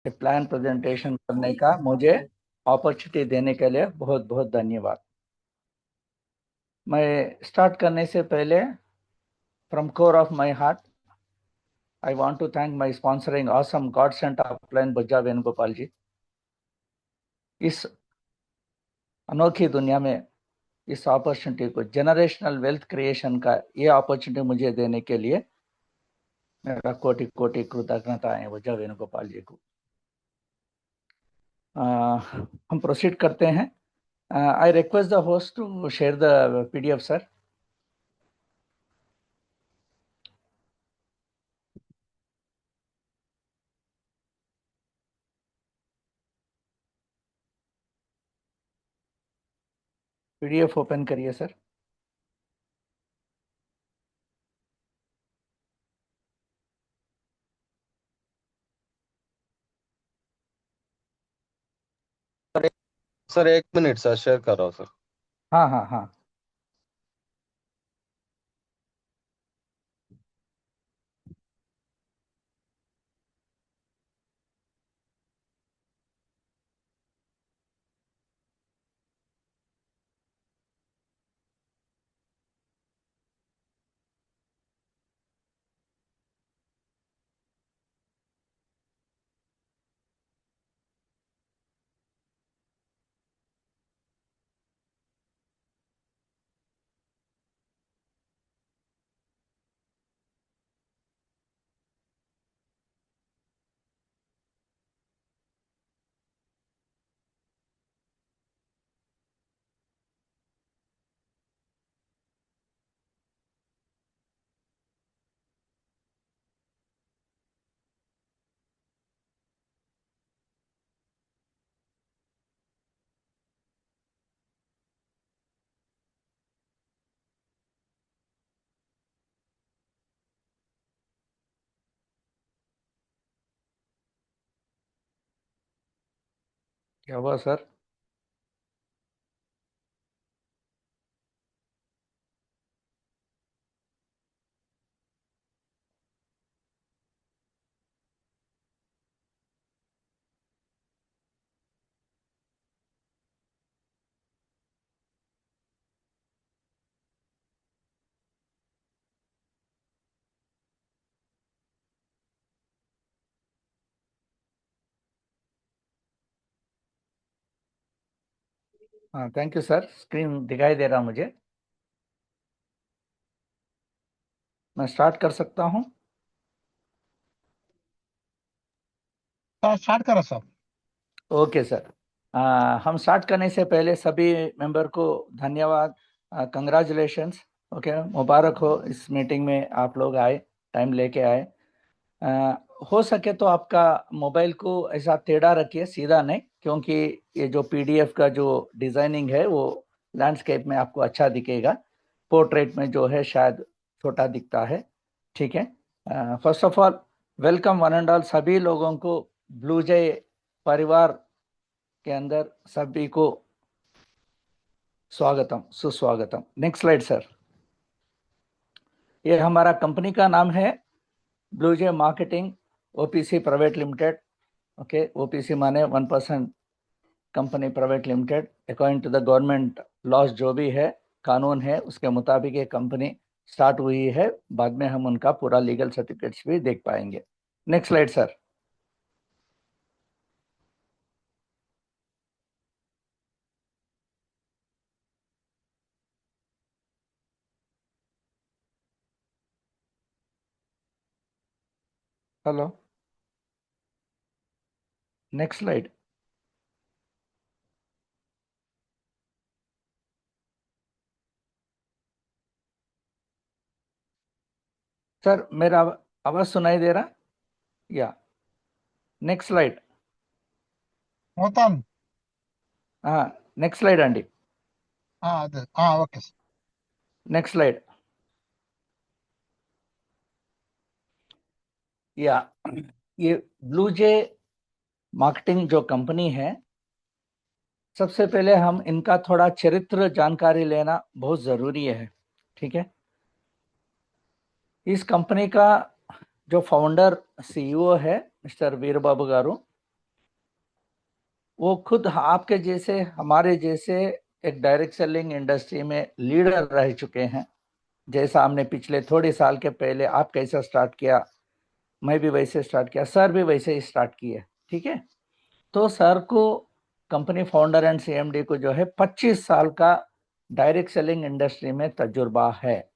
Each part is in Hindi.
प्लान प्रेजेंटेशन करने का मुझे अपॉर्चुनिटी देने के लिए बहुत बहुत धन्यवाद। मैं स्टार्ट करने से पहले from core of my heart I want to thank my sponsoring awesome god saint upline Bujja Venugopal ji. इस अनोखी दुनिया में इस अपॉर्चुनिटी को जनरेशनल वेल्थ क्रिएशन का ये अपॉर्चुनिटी मुझे देने के लिए मेरा कोटि कोटि कृतज्ञता है बुज्जा वेणुगोपाल जी को। हम प्रोसीड करते हैं। I request the host to share the PDF sir. PDF open करिए sir. Sir 1 minute sir, share कर रहा हूँ सर। हाँ हाँ हाँ। क्या हुआ सर? हाँ थैंक यू सर। स्क्रीन दिखाई दे रहा मुझे। मैं स्टार्ट कर सकता हूँ? स्टार्ट करो सर। Okay sir. हम स्टार्ट करने से पहले सभी मेंबर को धन्यवाद, कंग्रेचुलेशंस। ओके, मुबारक हो इस मीटिंग में आप लोग आए, टाइम लेके आए। अ, हो सके तो आपका मोबाइल को ऐसा टेढ़ा रखिए, सीधा नहीं, क्योंकि ये जो पीडीएफ का जो डिजाइनिंग है वो लैंडस्केप में आपको अच्छा दिखेगा, पोर्ट्रेट में जो है शायद छोटा दिखता है। ठीक है। First of all welcome one and all, सभी लोगों को ब्लू जय परिवार के अंदर सभी को स्वागतम, सुस्वागतम। Next slide sir. ये हमारा कंपनी का नाम है blue jay marketing OPC private limited. Okay, OPC माने 1% company private limited. According to the government laws जो भी है, कानून है, उसके मुताबिक ये कंपनी स्टार्ट हुई है। बाद में हम उनका पूरा लीगल सर्टिफिकेट्स भी देख पाएंगे। Next slide sir. Hello, next slide sir. मेरा आवाज सुनाई दे रहा? या नेक्स्ट स्लाइड। మొత్తం నెక్స్ట్ స్లైడ్ అండి। అదే ఓకే సార్. Next slide. या ये ब्लू जे मार्केटिंग जो कंपनी है, सबसे पहले हम इनका थोड़ा चरित्र जानकारी लेना बहुत ज़रूरी है। ठीक है। इस कंपनी का जो फाउंडर सीईओ है मिस्टर वीर बाबू गारू, वो खुद आपके जैसे हमारे जैसे एक डायरेक्ट सेलिंग इंडस्ट्री में लीडर रह चुके हैं। जैसा हमने पिछले थोड़े साल के पहले आप कैसा स्टार्ट किया, मैं भी वैसे स्टार्ट किया, सर भी वैसे ही स्टार्ट किए। ठीक है, तो सर को कंपनी फाउंडर एंड सीएमडी को जो है 25 साल का डायरेक्ट सेलिंग इंडस्ट्री में तजुर्बा है।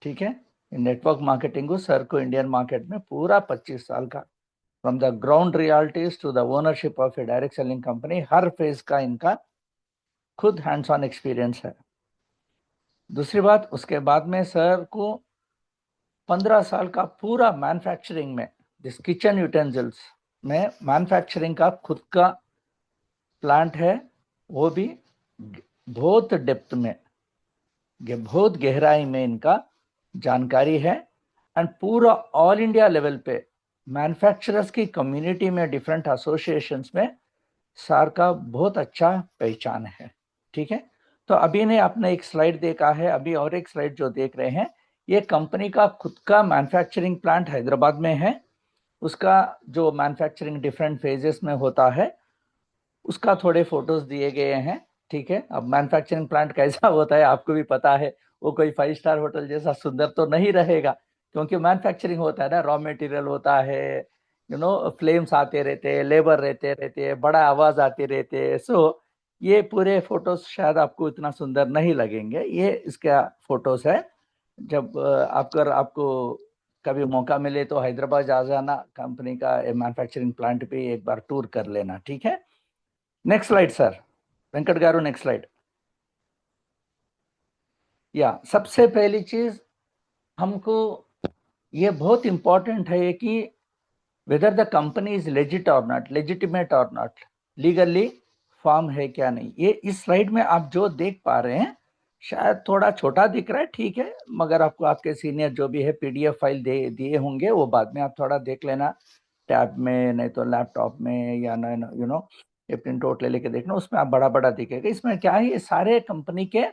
ठीक है, नेटवर्क मार्केटिंग को सर को इंडियन मार्केट में पूरा 25 साल का, from the ground realities to the ownership of a direct selling company, हर फेज का इनका खुद हैंड्स ऑन एक्सपीरियंस है। दूसरी बात, उसके बाद में सर को 15 साल का पूरा मैन्युफैक्चरिंग में, दिस किचन यूटेंसिल्स में मैन्युफैक्चरिंग का खुद का प्लांट है, वो भी बहुत डेप्थ में, बहुत गहराई में इनका जानकारी है। एंड पूरा ऑल इंडिया लेवल पे मैन्युफैक्चरर्स की कम्युनिटी में डिफरेंट एसोसिएशंस में सर का बहुत अच्छा पहचान है। ठीक है, तो अभी ने आपने एक स्लाइड देखा है, अभी और एक स्लाइड जो देख रहे हैं, ये कंपनी का खुद का मैन्युफैक्चरिंग प्लांट हैदराबाद में है। उसका जो मैन्युफैक्चरिंग डिफरेंट फेजेस में होता है, उसका थोड़े फोटोज दिए गए हैं। ठीक है, अब मैन्युफैक्चरिंग प्लांट कैसा होता है आपको भी पता है, वो कोई 5 स्टार होटल जैसा सुंदर तो नहीं रहेगा, क्योंकि मैन्युफैक्चरिंग होता है ना, रॉ मटेरियल होता है, फ्लेम्स आते रहते हैं, लेबर रहते हैं, बड़ा आवाज आती रहती है। सो ये पूरे फोटोज शायद आपको इतना सुंदर नहीं लगेंगे, ये इसका फोटोज है। जब आपको कभी मौका मिले तो हैदराबाद आ जाना, कंपनी का मैन्युफैक्चरिंग प्लांट पे एक बार टूर कर लेना। ठीक है, next slide sir, Venkat garu, next slide. या सबसे पहली चीज हमको ये बहुत इंपॉर्टेंट है कि whether the company is legit और नॉट, लेजिटिमेट और नॉट, लीगली फॉर्म है क्या नहीं। ये इस स्लाइड में आप जो देख पा रहे हैं शायद थोड़ा छोटा दिख रहा है, ठीक है, मगर आपको आपके सीनियर जो भी है पीडीएफ फाइल दिए होंगे, वो बाद में आप थोड़ा देख लेना टैब में, नहीं तो लैपटॉप में, या ये प्रिंट आउट ले लेके देखना, उसमें आप बड़ा बड़ा दिखेगा। इसमें क्या है, ये सारे कंपनी के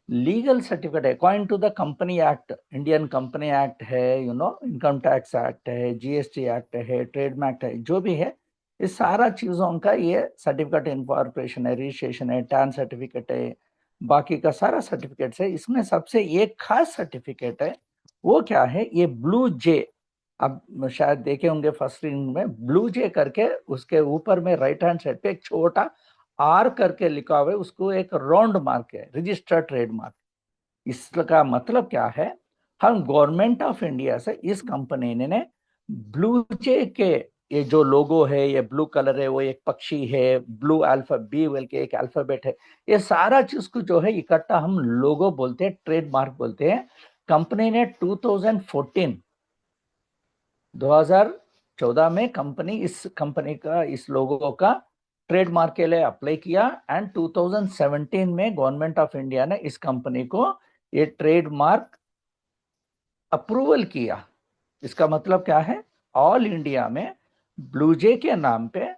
लीगल सर्टिफिकेट है, according to the company act, Indian company act है, इनकम टैक्स एक्ट है, जीएसटी एक्ट है, ट्रेडमार्क है, जो भी है, इस सारा चीजों का ये सर्टिफिकेट इनकॉर्पोरेशन है, रजिस्ट्रेशन है, टैन सर्टिफिकेट है, बाकी का सारा सर्टिफिकेट है। इसमें सबसे एक खास सर्टिफिकेट है, वो क्या है, ये ब्लू जे, अब शायद देखे होंगे फर्स्ट स्क्रीन में, ब्लू जे करके उसके ऊपर में राइट हैंड साइड पे एक छोटा आर करके लिखा हुआ है, उसको एक राउंड मार्क है, रजिस्टर्ड ट्रेडमार्क। इसका मतलब क्या है, हम गवर्नमेंट ऑफ इंडिया से इस कंपनी ने ब्लू जे के ये जो लोगो है, ये ब्लू कलर है, वो एक पक्षी है, ब्लू अल्फा बी वेल के एक अल्फाबेट है, ये सारा चीज को जो है इकट्ठा हम लोगो बोलते हैं, ट्रेडमार्क बोलते हैं। कंपनी ने 2014 में कंपनी इस लोगो का ट्रेडमार्क के लिए अप्लाई किया, एंड 2017 में गवर्नमेंट ऑफ इंडिया ने इस कंपनी को ये ट्रेडमार्क अप्रूवल किया। इसका मतलब क्या है, ऑल इंडिया में ब्लू जे के नाम पे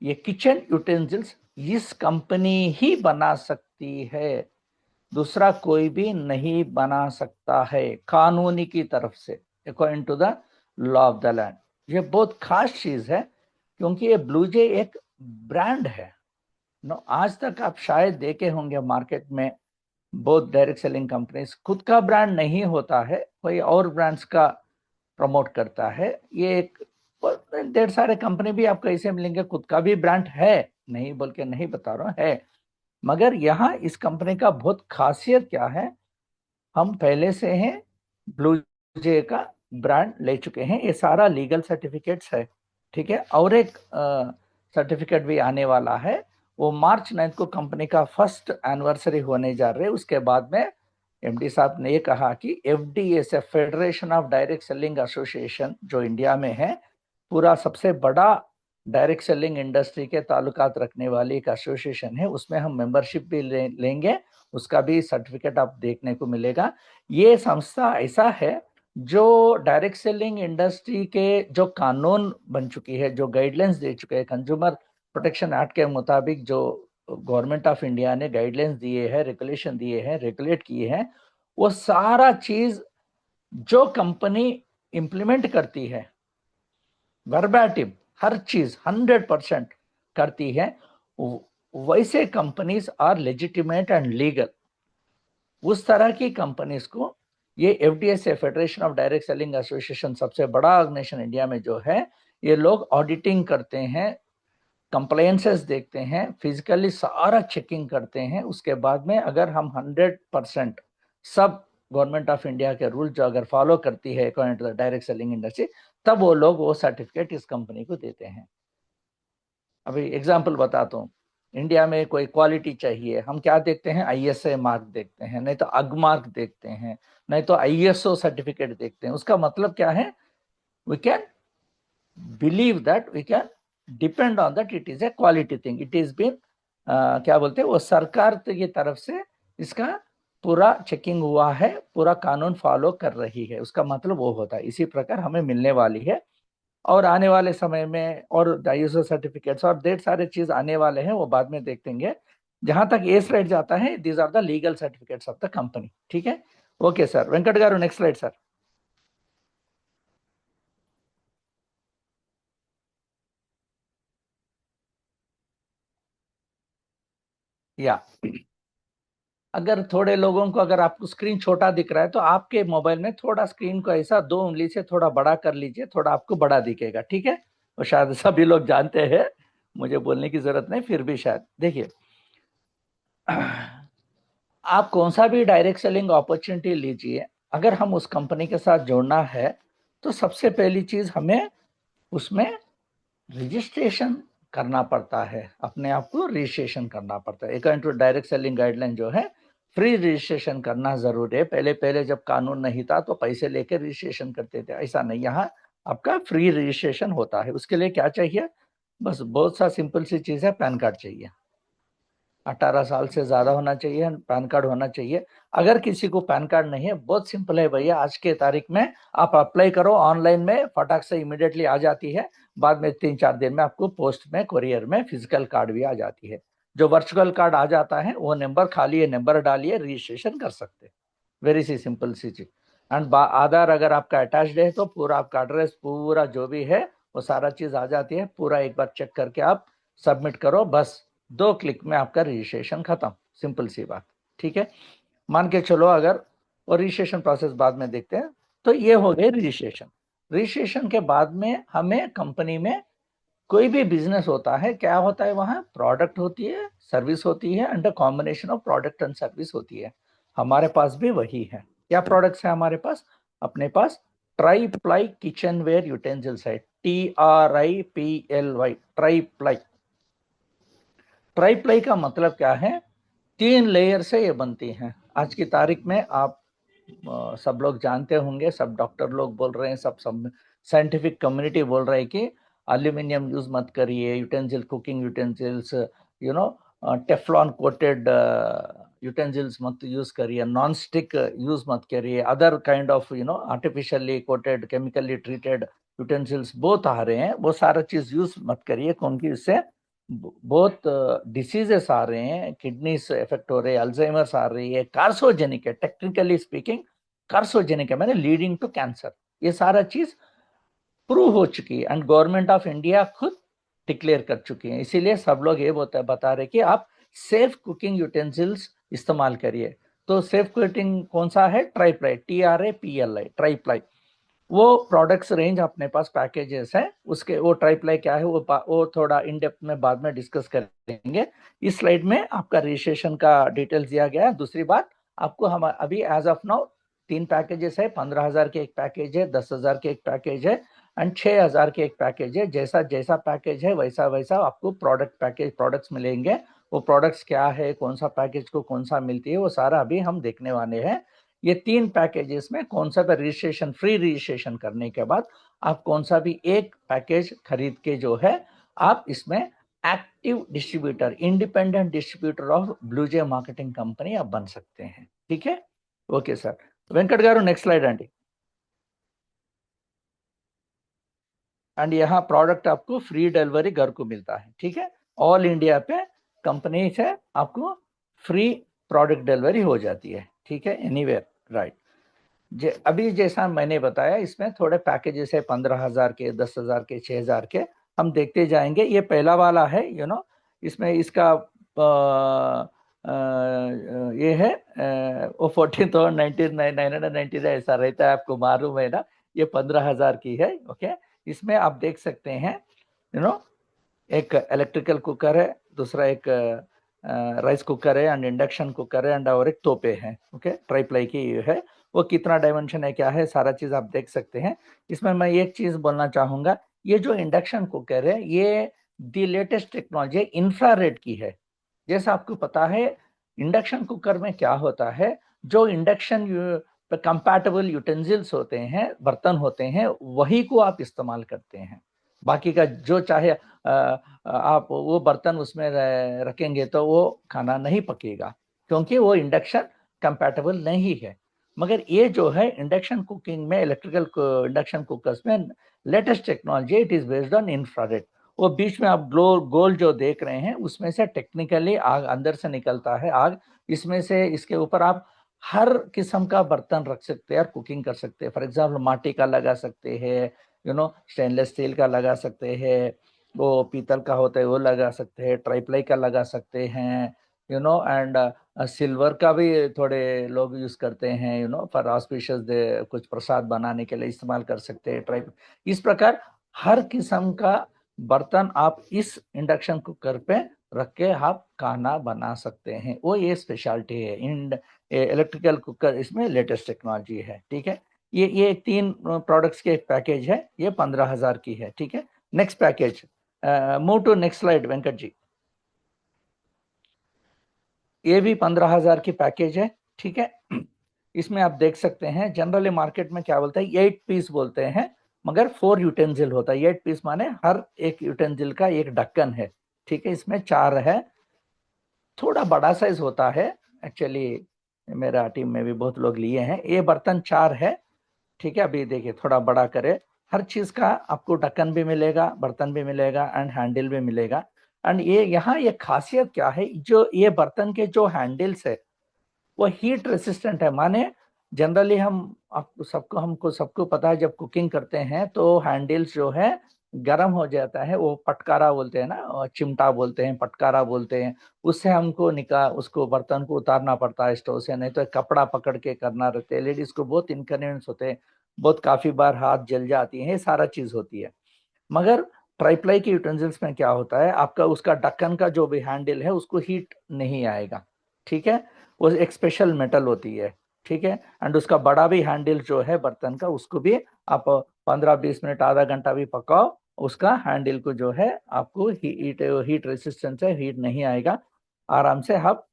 ये किचन यूटेंसिल्स इस कंपनी ही बना सकती है, दूसरा कोई भी नहीं बना सकता है कानूनी की तरफ से, according to the law of the land. ये बहुत खास चीज है, क्योंकि ये ब्लू जे एक ब्रांड है। आज तक आप शायद देखे होंगे मार्केट में बहुत डायरेक्ट सेलिंग कंपनीज खुद का ब्रांड नहीं होता है, कोई और ब्रांड्स का प्रमोट करता है। ये एक ढेर सारे कंपनी भी आपको ऐसे मिलेंगे खुद का भी ब्रांड है, नहीं बोल के नहीं बता रहा हूँ, है। मगर यहाँ इस कंपनी का बहुत खासियत क्या है, हम पहले से हैं ब्लू जे का ब्रांड ले चुके हैं, ये सारा लीगल सर्टिफिकेट्स है। ठीक है, और एक सर्टिफिकेट भी आने वाला है, वो मार्च 9 को कंपनी का फर्स्ट एनिवर्सरी होने जा रहे हैं। उसके बाद में एमडी साहब ने ये कहा कि FDA, federation of direct selling association, जो इंडिया में है, पूरा सबसे बड़ा डायरेक्ट सेलिंग इंडस्ट्री के ताल्लुकात रखने वाली एक एसोसिएशन है, उसमें हम मेंबरशिप भी लेंगे, उसका भी सर्टिफिकेट आप देखने को मिलेगा। ये संस्था ऐसा है जो डायरेक्ट सेलिंग इंडस्ट्री के जो कानून बन चुकी है, जो गाइडलाइंस दे चुके हैं, कंज्यूमर प्रोटेक्शन एक्ट के मुताबिक जो गवर्नमेंट ऑफ इंडिया ने गाइडलाइंस दिए हैं, रेगुलेशन दिए हैं, रेगुलेट किए हैं, वो सारा चीज जो कंपनी इंप्लीमेंट करती है, वर्बैटिम हर चीज 100%, करती है, वैसे companies are legitimate and legal. उस तरह की कंपनीज को ये FDSA, federation of direct selling association, सबसे बड़ा ऑर्गेनाइजेशन इंडिया में जो है, ये लोग ऑडिटिंग करते हैं, कंप्लायंसेस देखते हैं, फिजिकली सारा चेकिंग करते हैं। उसके बाद में अगर हम 100% सब गवर्नमेंट ऑफ इंडिया के रूल जो अगर फॉलो करती है according to the direct selling industry, तब वो लोग वो सर्टिफिकेट इस कंपनी को देते हैं। अभी एग्जांपल बताता हूँ, इंडिया में कोई क्वालिटी चाहिए, हम क्या देखते हैं? आईएसए मार्क देखते हैं, नहीं तो अग मार्क देखते हैं, नहीं तो आईएसओ सर्टिफिकेट देखते हैं। उसका मतलब क्या है? We can believe that, we can depend on that it is a quality thing, it is been क्या बोलते हैं, वो सरकार की तरफ से इसका पूरा चेकिंग हुआ है, पूरा कानून फॉलो कर रही है, उसका मतलब वो होता है। इसी प्रकार हमें मिलने वाली है और आने वाले समय में और आईएसओ सर्टिफिकेट्स और ढेर सारे चीज आने वाले हैं, वो बाद में देखेंगे। जहां तक ए स्लाइड जाता है, these are the legal certificates of the company. ठीक है, okay sir. Venkat garu, next slide sir. या अगर थोड़े लोगों को, अगर आपको स्क्रीन छोटा दिख रहा है तो आपके मोबाइल में थोड़ा स्क्रीन को ऐसा 2 उंगली से थोड़ा बड़ा कर लीजिए, थोड़ा आपको बड़ा दिखेगा। ठीक है, वो शायद सभी लोग जानते हैं, मुझे बोलने की जरूरत नहीं, फिर भी शायद देखिए, आप कौन सा भी डायरेक्ट सेलिंग अपॉर्चुनिटी लीजिए, अगर हम उस कंपनी के साथ जोड़ना है तो सबसे पहली चीज हमें उसमें रजिस्ट्रेशन करना पड़ता है, अपने आप को रजिस्ट्रेशन करना पड़ता है। According to direct selling guideline जो है, फ्री रजिस्ट्रेशन करना जरूरी है। पहले पहले जब कानून नहीं था तो पैसे लेकर रजिस्ट्रेशन करते थे, ऐसा नहीं, यहाँ आपका फ्री रजिस्ट्रेशन होता है। उसके लिए क्या चाहिए? बस बहुत सा सिंपल सी चीज है, पैन कार्ड चाहिए, 18 साल से ज्यादा होना चाहिए, पैन कार्ड होना चाहिए। अगर किसी को पैन कार्ड नहीं है, बहुत सिंपल है भैया, आज के तारीख में आप अप्लाई करो ऑनलाइन में, फटाक से इमीडिएटली आ जाती है। बाद में 3-4 दिन में आपको पोस्ट में, कुरियर में फिजिकल कार्ड भी आ जाती है। जो वर्चुअल कार्ड आ जाता है, वो नंबर, खाली ये नंबर डालिए, रजिस्ट्रेशन कर सकते हैं। वेरी सी सिंपल सी चीज। एंड आधार अगर आपका अटैच्ड है तो पूरा आपका एड्रेस, पूरा जो भी है वो सारा चीज आ जाती है। पूरा एक बार चेक करके आप सबमिट करो, बस 2 क्लिक में आपका रजिस्ट्रेशन खत्म। सिंपल सी बात। ठीक है, मान के चलो अगर, और रजिस्ट्रेशन प्रोसेस बाद में देखते हैं। तो ये हो गए रजिस्ट्रेशन। रजिस्ट्रेशन के बाद में हमें कंपनी में कोई भी बिजनेस होता है, क्या होता है? वहां प्रोडक्ट होती है, सर्विस होती है, and combination of product and service होती है। हमारे पास भी वही है। क्या प्रोडक्ट्स है हमारे पास? अपने पास triply kitchenware utensils है, TRIPLY, triply. Try ply का मतलब क्या है? 3 लेयर से ये बनती हैं। आज की तारीख में आप सब लोग जानते होंगे, सब डॉक्टर लोग बोल रहे हैं, सब साइंटिफिक कम्युनिटी बोल रहे हैं कि एल्यूमिनियम यूज मत करिए, utensil, cooking utensils, you know, Teflon coated utensils मत यूज करिए, नॉन स्टिक यूज मत करिए, other kind of artificially coated, chemically treated utensils बहुत आ रहे हैं, वो सारा चीज यूज मत करिए, क्योंकि इससे बहुत डिसीजेस आ रहे हैं, किडनी से इफेक्ट हो रहे हैं, अल्जाइमर्स आ रही है, कार्सोजेनिक है, टेक्निकली स्पीकिंग कार्सोजेनिक है, मैंने लीडिंग टू कैंसर। ये सारा चीज प्रूव हो चुकी है एंड गवर्नमेंट ऑफ इंडिया खुद डिक्लेयर कर चुकी है। इसीलिए सब लोग ये बता रहे कि आप सेफ कुकिंग यूटेंसिल्स इस्तेमाल करिए। तो सेफ कुकिंग कौन सा है? Tri-ply, TRAPLI, tri-ply. वो प्रोडक्ट्स रेंज अपने पास पैकेजेस है उसके। वो ट्राईप्लाई क्या है, वो थोड़ा इन डेप्थ में बाद में डिस्कस करेंगे। इस स्लाइड में आपका रजिस्ट्रेशन का डिटेल्स दिया गया है। दूसरी बात, आपको हम अभी एज ऑफ नाउ 3 पैकेजेस है, 15,000 के एक पैकेज है, 10,000 के एक पैकेज है, एंड 6,000 के एक पैकेज है। जैसा जैसा पैकेज है वैसा वैसा आपको प्रोडक्ट्स मिलेंगे। वो प्रोडक्ट्स क्या है, कौन सा पैकेज को कौन सा मिलती है, वो सारा अभी हम देखने वाले हैं। ये 3 पैकेजेस में कौन सा भी रजिस्ट्रेशन, फ्री रजिस्ट्रेशन करने के बाद आप कौन सा भी एक पैकेज खरीद के जो है, आप इसमें active distributor, independent distributor of BlueJ marketing company आप बन सकते हैं। ठीक है, okay sir. Venkat garu, next slide अंडी। एंड यहाँ प्रोडक्ट आपको फ्री डिलीवरी घर को मिलता है। ठीक है, ऑल इंडिया पे कंपनी से आपको फ्री प्रोडक्ट डिलीवरी हो जाती है। ठीक है, एनीवेयर, राइट। अभी जैसा मैंने बताया, इसमें थोड़े पैकेजेस है, 15,000 के, 10,000 के, 6,000 के। हम देखते जाएंगे। ये पहला वाला है, इसमें इसका ये है वो 14 और 999 ऐसा रहता है, आपको मालूम है ना। ये 15,000 की है। ओके, इसमें आप देख सकते हैं एक इलेक्ट्रिकल कुकर है, दूसरा एक राइस कुकर है एंड इंडक्शन कुकर है एंड और एक तोपे है। ओके, ट्राई प्लाई की है। वो कितना डायमेंशन है, क्या है, सारा चीज आप देख सकते हैं। इसमें मैं एक चीज बोलना चाहूंगा, ये जो इंडक्शन कुकर है ये दी लेटेस्ट टेक्नोलॉजी इंफ्रारेड की है। जैसा आपको पता है इंडक्शन कुकर में क्या होता है, जो इंडक्शन कंपैटिबल यूटेंसिल्स होते हैं, बर्तन होते हैं, वही को आप इस्तेमाल करते हैं। बाकी का जो चाहे आप वो बर्तन उसमें रखेंगे तो वो खाना नहीं पकेगा, क्योंकि वो इंडक्शन कंपैटिबल नहीं है। मगर ये जो है इंडक्शन कुकिंग में, इलेक्ट्रिकल इंडक्शन कुकर्स में latest technology, it is based on infrared. वो बीच में आप गोल जो देख रहे हैं उसमें से टेक्निकली आग अंदर से निकलता है आग। इसमें से इसके ऊपर आप हर किस्म का बर्तन रख सकते हैं और कुकिंग कर सकते हैं। फॉर एग्जाम्पल माटी का लगा सकते हैं, स्टेनलेस स्टील का लगा सकते हैं, वो पीतल का होता है वो लगा सकते हैं, ट्राईप्लाई का लगा सकते हैं, एंड सिल्वर का भी थोड़े लोग यूज करते हैं, फॉर ऑस्पिशियस कुछ प्रसाद बनाने के लिए इस्तेमाल कर सकते हैं ट्राई। इस प्रकार हर किस्म का बर्तन आप इस इंडक्शन कुकर पे रख के आप खाना बना सकते हैं। वो ये स्पेशलिटी है इलेक्ट्रिकल कुकर, इसमें लेटेस्ट टेक्नोलॉजी है। ठीक है, ये 3 प्रोडक्ट्स के एक पैकेज है, ये 15,000 की है। ठीक है, next package, move to next slide Venkat ji. ये भी 15,000 की पैकेज है। ठीक है, इसमें आप देख सकते हैं जनरली मार्केट में क्या बोलते हैं, 8 पीस बोलते हैं, मगर 4 यूटेंसिल होता है। 8 पीस माने हर एक यूटेंसिल का एक ढक्कन है। ठीक है, इसमें 4 है, थोड़ा बड़ा साइज होता है एक्चुअली। मेरा टीम में भी बहुत लोग लिए हैं। ये बर्तन 4 है। ठीक है, अभी देखिए थोड़ा बड़ा करे, हर चीज का आपको ढक्कन भी मिलेगा, बर्तन भी मिलेगा एंड हैंडल भी मिलेगा। एंड ये यहाँ ये खासियत क्या है, जो ये बर्तन के जो हैंडल्स है वो हीट रेसिस्टेंट है। माने जनरली हमको सबको पता है, जब कुकिंग करते हैं तो हैंडल्स जो है गर्म हो जाता है, वो पटकारा बोलते हैं ना, और चिमटा बोलते हैं, पटकारा बोलते हैं। उससे हमको उसको बर्तन को उतारना पड़ता है स्टोव से, नहीं तो कपड़ा पकड़ के करना रहता है। लेडीज को बहुत इनकन्वीनियंस होते हैं, बहुत काफी बार हाथ जल जाती है, सारा चीज होती है। मगर ट्राईप्लाई के यूटेंसिल्स में क्या होता है, आपका उसका ढक्कन का जो भी हैंडल है उसको हीट नहीं आएगा। ठीक है, वो एक स्पेशल मेटल होती है। ठीक है, एंड उसका बड़ा भी हैंडल जो है बर्तन का, उसको भी आप 15-20 मिनट आधा घंटा भी पकाओ, उसका हैंडल को जो है आपको हीट रेसिस्टेंस है, हीट नहीं आएगा, आराम से आप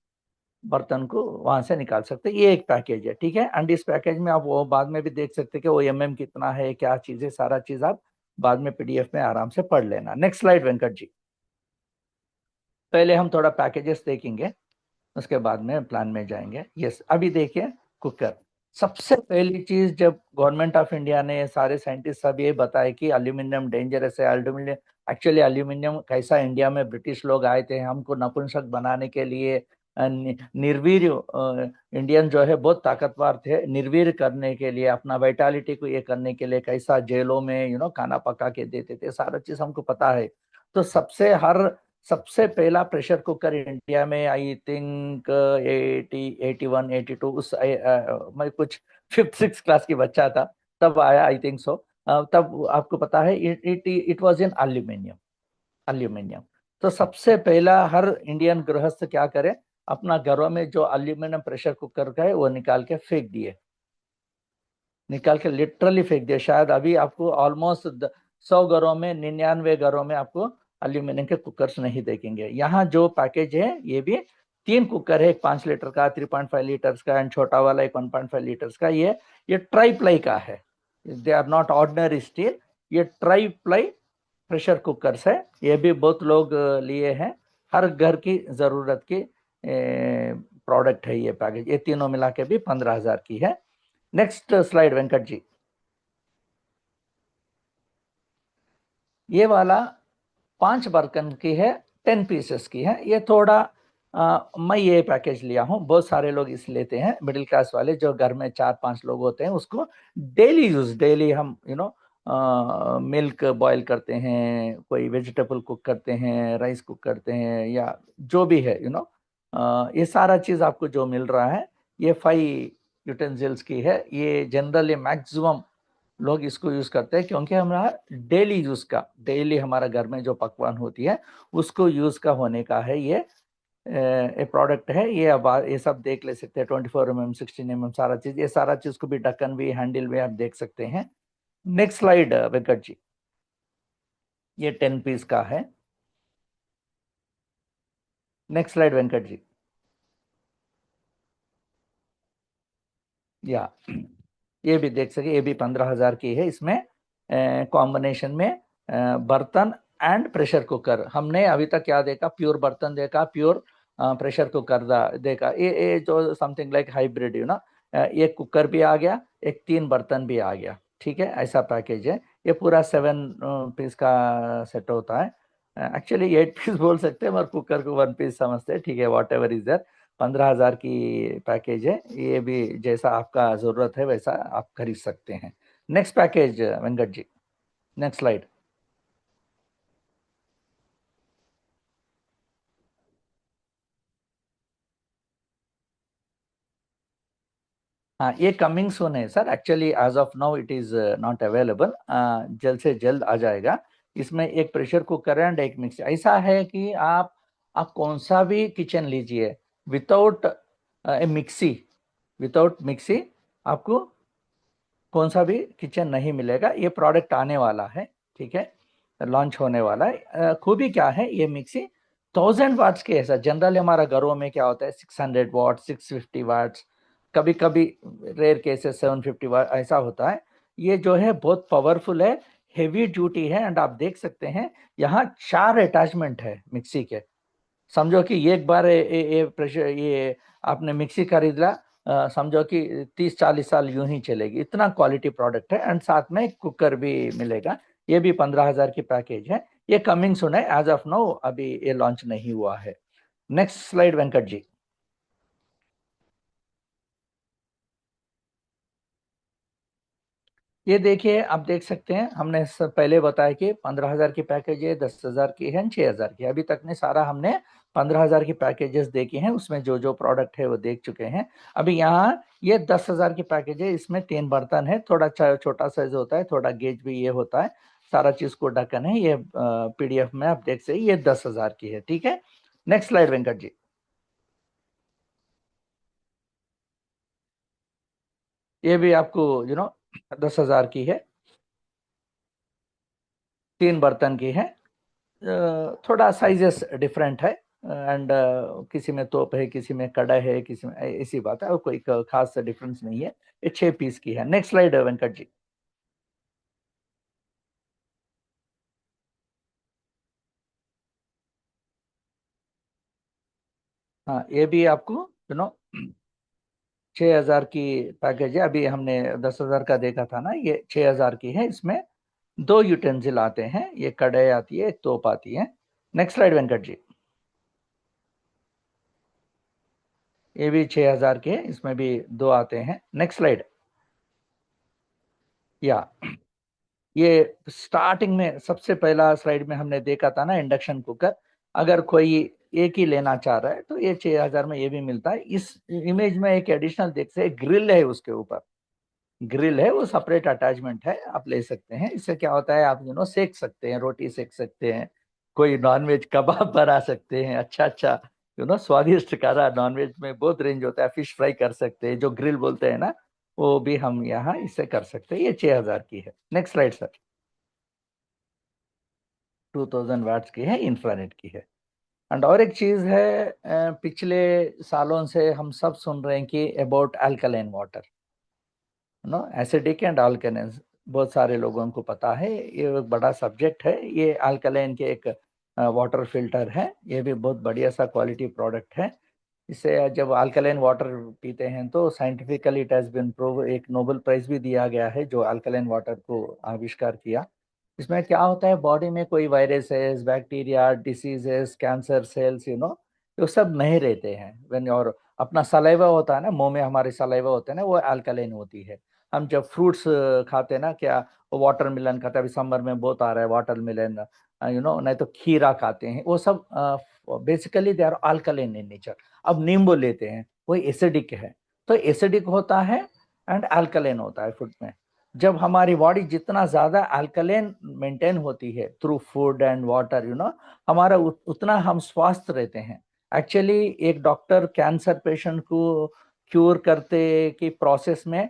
बर्तन को वहां से निकाल सकते हैं। ये एक पैकेज है। ठीक है, एंड इस पैकेज में आप वो बाद में भी देख सकते हैं कि वो कितना है, क्या चीज है, सारा चीज आप बाद में पीडीएफ में आराम से पढ़ लेना। नेक्स्ट स्लाइड वेंकट जी। पहले हम थोड़ा पैकेजेस देखेंगे, उसके बाद में प्लान में जाएंगे। यस, अभी देखिए कुकर। सबसे पहली चीज, जब गवर्नमेंट ऑफ इंडिया ने, सारे साइंटिस्ट सब ये बताए कि एल्यूमिनियम डेंजरस है, एल्यूमिनियम एक्चुअली एल्यूमिनियम कैसा, इंडिया में ब्रिटिश लोग आए थे हमको नपुंसक बनाने के लिए। निर्वीर इंडियन जो है बहुत ताकतवर थे, निर्वीर करने के लिए, अपना वाइटालिटी को ये करने के लिए कैसा जेलों में खाना पका के देते थे, सारा चीज हमको पता है। तो सबसे पहला प्रेशर कुकर इंडिया में आई थिंक 81-82 मैं कुछ 5th-6th क्लास की बच्चा था तब आया, आई थिंक सो। तब आपको पता है इट वाज इन एल्यूमिनियम। तो सबसे पहला हर इंडियन गृहस्थ क्या करे, अपना घरों में जो एल्यूमिनियम प्रेशर कुकर का है वो निकाल के फेंक दिए, लिटरली फेंक दिए। शायद अभी आपको ऑलमोस्ट 100 घरों में, 99 घरों में आपको एल्यूमिनियम के कुकर्स नहीं देखेंगे। यहाँ जो पैकेज है ये भी 3 कुकर है, एक 5 लीटर का, 3.5 लीटर्स का एंड छोटा वाला एक 1.5 लीटर्स का। ये ट्राई प्लाई का है, they are not ordinary steel, ये ट्राई प्लाई प्रेशर कुकर्स है। ये भी बहुत लोग लिए हैं, हर घर की जरूरत की प्रोडक्ट है ये पैकेज। ये तीनों मिला के भी 15,000 की है। Next slide Venkat ji. ये वाला 5 बर्तन की है, 10 पीसेस की है। ये थोड़ा मैं ये पैकेज लिया हूँ, बहुत सारे लोग इस लेते हैं, मिडिल क्लास वाले जो घर में 4-5 लोग होते हैं, उसको डेली हम मिल्क बॉईल करते हैं, कोई वेजिटेबल कुक करते हैं, राइस कुक करते हैं, या जो भी है ये सारा चीज़ आपको जो मिल रहा है ये 5 यूटेंसिल्स की है। ये जनरली मैक्सिमम लोग इसको यूज़ करते हैं क्योंकि हमारा डेली यूज़ का, डेली हमारा घर में जो पकवान होती है उसको यूज़ का होने का है ये ए प्रोडक्ट है। ये अब ये सब देख ले सकते हैं, 24 mm 16 mm सारा चीज़, ये सारा चीज़ को भी ढक्कन भी हैंडल भी आप देख सकते हैं। नेक्स्ट स्लाइड वेंकट जी, ये 10 पीस का है। नेक्स्ट स्लाइड वेंकट जी। या ये भी देख सके, ये भी 15,000 की है। इसमें कॉम्बिनेशन में बर्तन एंड प्रेशर कुकर, हमने अभी तक क्या देखा, प्योर बर्तन देखा, प्योर प्रेशर कुकर देखा, ये जो समथिंग लाइक हाइब्रिड एक कुकर भी आ गया, एक 3 बर्तन भी आ गया, ठीक है, ऐसा पैकेज है। ये पूरा 7 पीस का सेट होता है। एक्चुअली 8 पीस बोल सकते हैं, मगर कुकर को 1 पीस समझते हैं, ठीक है, वॉट एवर इज देयर। 15,000 की पैकेज है, ये भी जैसा आपका ज़रूरत है वैसा आप खरीद सकते हैं। Next package Venkat ji, next slide. हाँ, ये कमिंग सून है sir, actually as of now it is not available, जल्द से जल्द आ जाएगा। इसमें एक प्रेशर कुकर एंड एक मिक्सी, ऐसा है कि आप कौन सा भी किचन लीजिए, without a mixie, without mixie आपको कौन सा भी किचन नहीं मिलेगा। ये प्रोडक्ट आने वाला है, ठीक है, लॉन्च होने वाला है। खूबी क्या है, ये मिक्सी 1000 वाट्स के, ऐसा जनरली हमारा घरों में क्या होता है 600 वाट, 650 वाट्स, कभी कभी रेयर केसेस 750 वाट ऐसा होता है। ये जो है बहुत पावरफुल है, हेवी ड्यूटी है, एंड आप देख सकते हैं यहाँ 4 अटैचमेंट है मिक्सी के। समझो कि एक बार ये प्रेशर, ये आपने मिक्सी खरीद ला, समझो कि 30-40 साल यूं ही चलेगी, इतना क्वालिटी प्रोडक्ट है। एंड साथ में कुकर भी मिलेगा। ये भी 15,000 की पैकेज है। ये कमिंग सुन है, एज ऑफ नो अभी ये लॉन्च नहीं हुआ है। Next slide Venkat ji. ये देखिए, आप देख सकते हैं, हमने पहले बताया कि 15,000 की पैकेज है, 10,000 की है, 6,000 की। अभी तक ने सारा हमने 15,000 की पैकेजेस देखी हैं, उसमें जो जो प्रोडक्ट है वो देख चुके हैं। अभी यहाँ ये 10,000 की पैकेज है, इसमें 3 बर्तन है, थोड़ा छोटा साइज होता है, थोड़ा गेज भी ये होता है, सारा चीज को ढक्कन है। ये पीडीएफ में आप देख सकते, ये 10,000 की है, ठीक है। Next slide Venkat ji. ये भी आपको 10,000 की है, 3 बर्तन की है। थोड़ा साइजेस डिफरेंट है, एंड किसी में तोप है, किसी में कड़ा है, किसी में ऐसी बात है, और कोई खास डिफरेंस नहीं है। ये 6 पीस की है। नेक्स्ट स्लाइड है वेंकट जी। हाँ, ये भी आपको 6,000 की पैकेज है। अभी हमने 10,000 का देखा था ना, ये 6,000 की है। इसमें 2 यूटेंसिल आते हैं, ये कढ़ाई आती है, एक तोप आती है। Next slide Venkat ji. ये भी 6,000 के हैं, इसमें भी 2 आते हैं। Next slide. या ये स्टार्टिंग में सबसे पहला स्लाइड में हमने देखा था ना, इंडक्शन कुकर। अगर कोई एक ही लेना चाह रहा है तो ये 6,000 में ये भी मिलता है। इस इमेज में एक एडिशनल देख से ग्रिल है, उसके ऊपर ग्रिल है, वो सेपरेट अटैचमेंट है, आप ले सकते हैं। इससे क्या होता है, आप सेक सकते हैं, रोटी सेक सकते हैं, कोई नॉनवेज कबाब बना सकते हैं, अच्छा अच्छा स्वादिष्ट खाना। नॉनवेज में बहुत रेंज होता है, फिश फ्राई कर सकते हैं, जो ग्रिल बोलते हैं ना, वो भी हम यहाँ इससे कर सकते हैं। ये 6,000 की है। Next slide sir. 2000 वाट्स की है, इंफ्रारेड की है। एंड और एक चीज है, पिछले सालों से हम सब सुन रहे हैं कि about alkaline water, acidic and alkaline, बहुत सारे लोगों को पता है, ये एक बड़ा सब्जेक्ट है। ये अल्कलाइन के एक वाटर फिल्टर है, ये भी बहुत बढ़िया सा क्वालिटी प्रोडक्ट है। इससे जब अल्कलाइन वाटर पीते हैं तो scientifically it has been prove, एक नोबेल प्राइज भी दिया गया है जो अल्कलाइन वाटर को आविष्कार किया। इसमें क्या होता है, बॉडी में कोई viruses, bacteria, diseases, cancer cells, वो सब नहीं रहते हैं। व्हेन और अपना सलाइवा होता है ना, मुंह में हमारे सलाइवा होते हैं ना, वो अल्कलाइन होती है। हम जब फ्रूट्स खाते हैं ना, क्या वाटरमेलन खाते हैं, अभी समर में बहुत आ रहा है वाटरमेलन, नहीं तो खीरा खाते हैं, वो सब basically they are alkaline in nature. अब नींबू लेते हैं, वो एसिडिक है, तो एसिडिक होता है एंड अल्कलाइन होता है फूड में। जब हमारी बॉडी जितना ज्यादा अल्कलाइन मेंटेन होती है थ्रू फूड एंड वाटर, हमारा उतना हम स्वस्थ रहते हैं। एक्चुअली एक डॉक्टर कैंसर पेशेंट को क्यूर करते की प्रोसेस में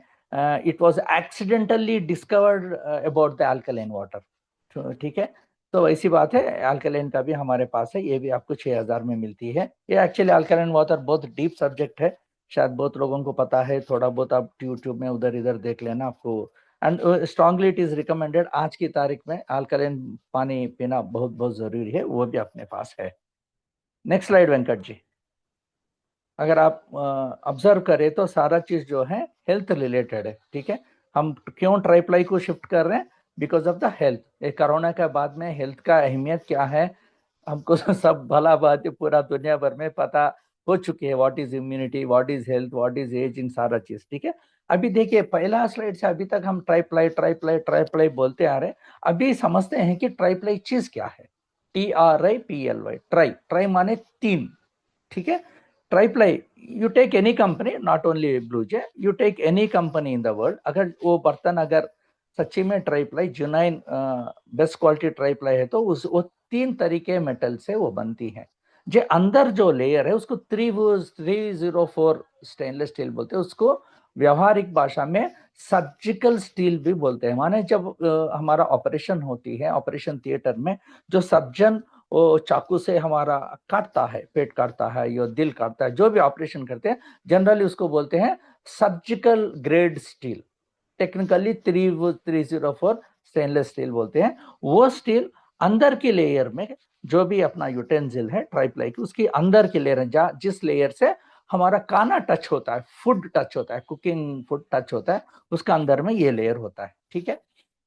it was accidentally discovered about the alkaline water. ठीक है, तो ऐसी बात है, अल्कलाइन का भी हमारे पास है, ये भी आपको 6000 में मिलती है। ये एक्चुअली अल्कलाइन वाटर बहुत डीप सब्जेक्ट है, शायद बहुत लोगों को पता है, थोड़ा बहुत आप यूट्यूब में उधर इधर देख लेना आपको। And strongly it is recommended, आज की तारीख में अल्कलाइन पानी पीना बहुत बहुत जरूरी है, वो भी अपने पास है। नेक्स्ट स्लाइड वेंकट जी। अगर आप ऑब्जर्व करें तो सारा चीज जो है हेल्थ रिलेटेड है। ठीक है, हम क्यों ट्राइप्लाई को शिफ्ट कर रहे हैं? Because of the health. Corona के बाद में हेल्थ का अहमियत क्या है हमको सब भला बात है, पूरा दुनिया भर में पता हो चुकी है, what is immunity, what is health, what is ageing, सारा चीज। ठीक है, अभी देखिए पहला स्लाइड से अभी तक हम ट्राइप्लाई ट्राइप्लाई ट्राइप्लाई बोलते आ रहे हैं। अभी समझते हैं कि ट्राइप्लाई चीज क्या है। TRIPLY, ट्राई, ट्राई माने तीन। ठीक है, tri ply, you take any company, not only ब्लूजे, you take any company in the world, अगर वो बर्तन अगर सच्ची में tri ply genuine best quality tri ply है, तो वो तीन तरीके मेटल से वो बनती है। जो अंदर जो लेयर है उसको 304 स्टेनलेस स्टील बोलते हैं, उसको व्यवहारिक भाषा में सर्जिकल स्टील भी बोलते हैं। माने जब हमारा ऑपरेशन होती है, ऑपरेशन थिएटर में जो सर्जन वो चाकू से हमारा काटता है, पेट काटता है या दिल काटता है, जो भी ऑपरेशन करते हैं, जनरली उसको बोलते हैं surgical grade steel, technically 304 stainless steel बोलते हैं। वो स्टील अंदर की लेयर में जो भी अपना यूटेंसिल है ट्राइप्लाई की, उसकी अंदर की लेयर है, जिस लेयर से हमारा खाना टच होता है, फूड टच होता है, कुकिंग फूड टच होता है, उसका अंदर में ये लेयर होता है। ठीक है,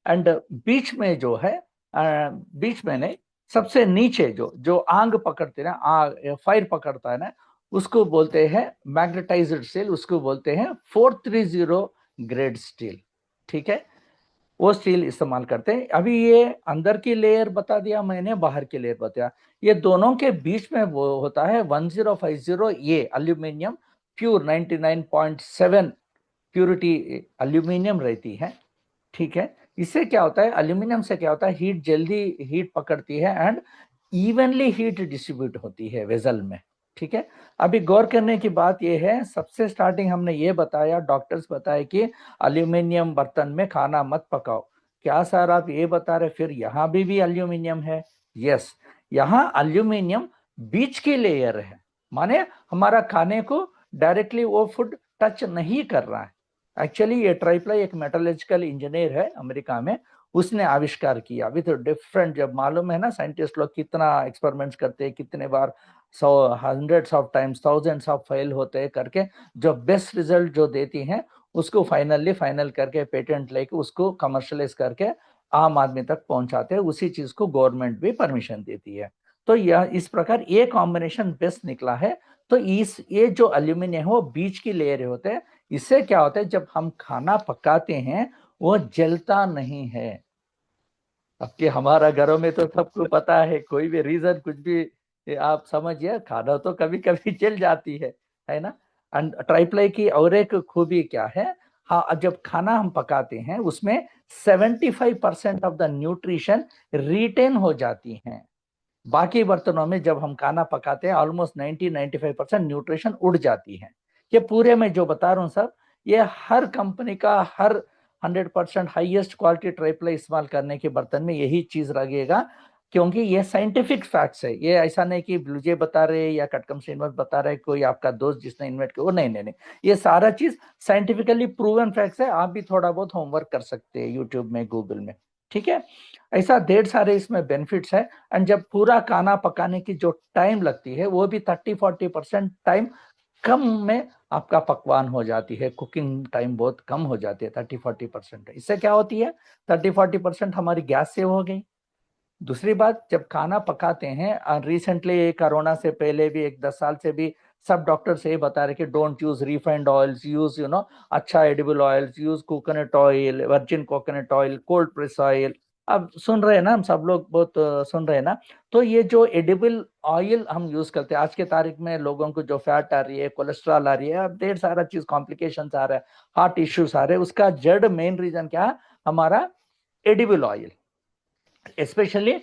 एंड बीच में जो है, बीच में नहीं, सबसे नीचे जो जो आग पकड़ते ना, आग फायर पकड़ता है ना, उसको बोलते हैं मैग्नेटाइज्ड स्टील, उसको बोलते हैं 430 ग्रेड स्टील। ठीक है, वो स्टील इस्तेमाल करते हैं। अभी ये अंदर की लेयर बता दिया मैंने, बाहर की लेयर बताया, ये दोनों के बीच में वो होता है 1050, ये अल्यूमिनियम प्योर 99.7 प्यूरिटी अल्यूमिनियम रहती है। ठीक है, इससे क्या होता है, अल्यूमिनियम से क्या होता है, हीट जल्दी हीट पकड़ती है एंड इवनली हीट डिस्ट्रीब्यूट होती है वेजल में। ठीक है, अभी गौर करने की बात यह है, सबसे स्टार्टिंग हमने ये बताया, डॉक्टर्स बताए कि अल्यूमिनियम बर्तन में खाना मत पकाओ। क्या सर आप ये बता रहे फिर यहाँ भी अल्यूमिनियम है? यस, यहाँ अल्यूमिनियम बीच की लेयर है, माने हमारा खाने को डायरेक्टली वो फूड टच नहीं कर रहा है। एक्चुअली ये ट्राइप्लाई एक मेटलर्जिकल इंजीनियर है अमेरिका में, उसने आविष्कार किया विथ डिफरेंट, जब मालूम है ना साइंटिस्ट लोग कितना एक्सपेरिमेंट्स करते हैं, कितने बार, hundreds of times, thousands of fail होते हैं करके, जो बेस्ट रिजल्ट जो देती हैं उसको फाइनल करके पेटेंट लेके उसको कमर्शलाइज करके आम आदमी तक पहुंचाते हैं, उसी चीज को गवर्नमेंट भी परमिशन देती है। तो यह इस प्रकार ये कॉम्बिनेशन बेस्ट निकला है। तो इस ये जो अल्यूमिनियम है वो बीच की लेयर होते हैं, इससे क्या होता है जब हम खाना पकाते हैं वो जलता नहीं है। अब कि हमारा घरों में तो सबको पता है, कोई भी रीजन कुछ भी आप समझिए, खाना तो कभी कभी जल जाती है ना। एंड ट्राइप्लाई की और एक खूबी क्या है, हाँ, जब खाना हम पकाते हैं उसमें 75% ऑफ द न्यूट्रिशन रिटेन हो जाती हैं। बाकी बर्तनों में जब हम खाना पकाते हैं ऑलमोस्ट 90-95% न्यूट्रिशन उड़ जाती है। ये पूरे में जो बता रहा हूँ सब, ये हर कंपनी का हर 100% हाईएस्ट क्वालिटी ट्राइप्लाई इस्तेमाल करने के बर्तन में यही चीज लगेगा, क्योंकि ये साइंटिफिक फैक्ट्स है। ये ऐसा नहीं कि ब्लूजे बता रहे या कटकम श्रीनिवास बता रहे, कोई आपका दोस्त जिसने इन्वेंट किया वो, नहीं, ये सारा चीज साइंटिफिकली प्रूवन फैक्ट्स है। आप भी थोड़ा बहुत होमवर्क कर सकते हैं यूट्यूब में, गूगल में। ठीक है, ऐसा ढेर सारे इसमें बेनिफिट्स है। एंड जब पूरा खाना पकाने की जो टाइम लगती है वो भी 30-40% टाइम कम में आपका पकवान हो जाती है, कुकिंग टाइम बहुत कम हो जाती है, 30-40%। इससे क्या होती है, 30-40% हमारी गैस सेव हो गई, दूसरी बात, जब खाना पकाते हैं, रिसेंटली कोरोना से पहले भी 10 साल से भी सब डॉक्टर से ये बता रहे कि don't use refined oils, use अच्छा edible oils, use coconut oil, virgin coconut oil, cold press oil. अब सुन रहे हैं ना, हम सब लोग बहुत सुन रहे हैं ना। तो ये जो एडिबल ऑयल हम यूज करते हैं आज के तारीख में, लोगों को जो फैट आ रही है, कोलेस्ट्रॉल आ रही है, अब ढेर सारा चीज कॉम्प्लिकेशन आ रहा है, हार्ट इश्यूज आ रहे हैं, उसका जड़ मेन रीजन क्या है? हमारा edible oil, especially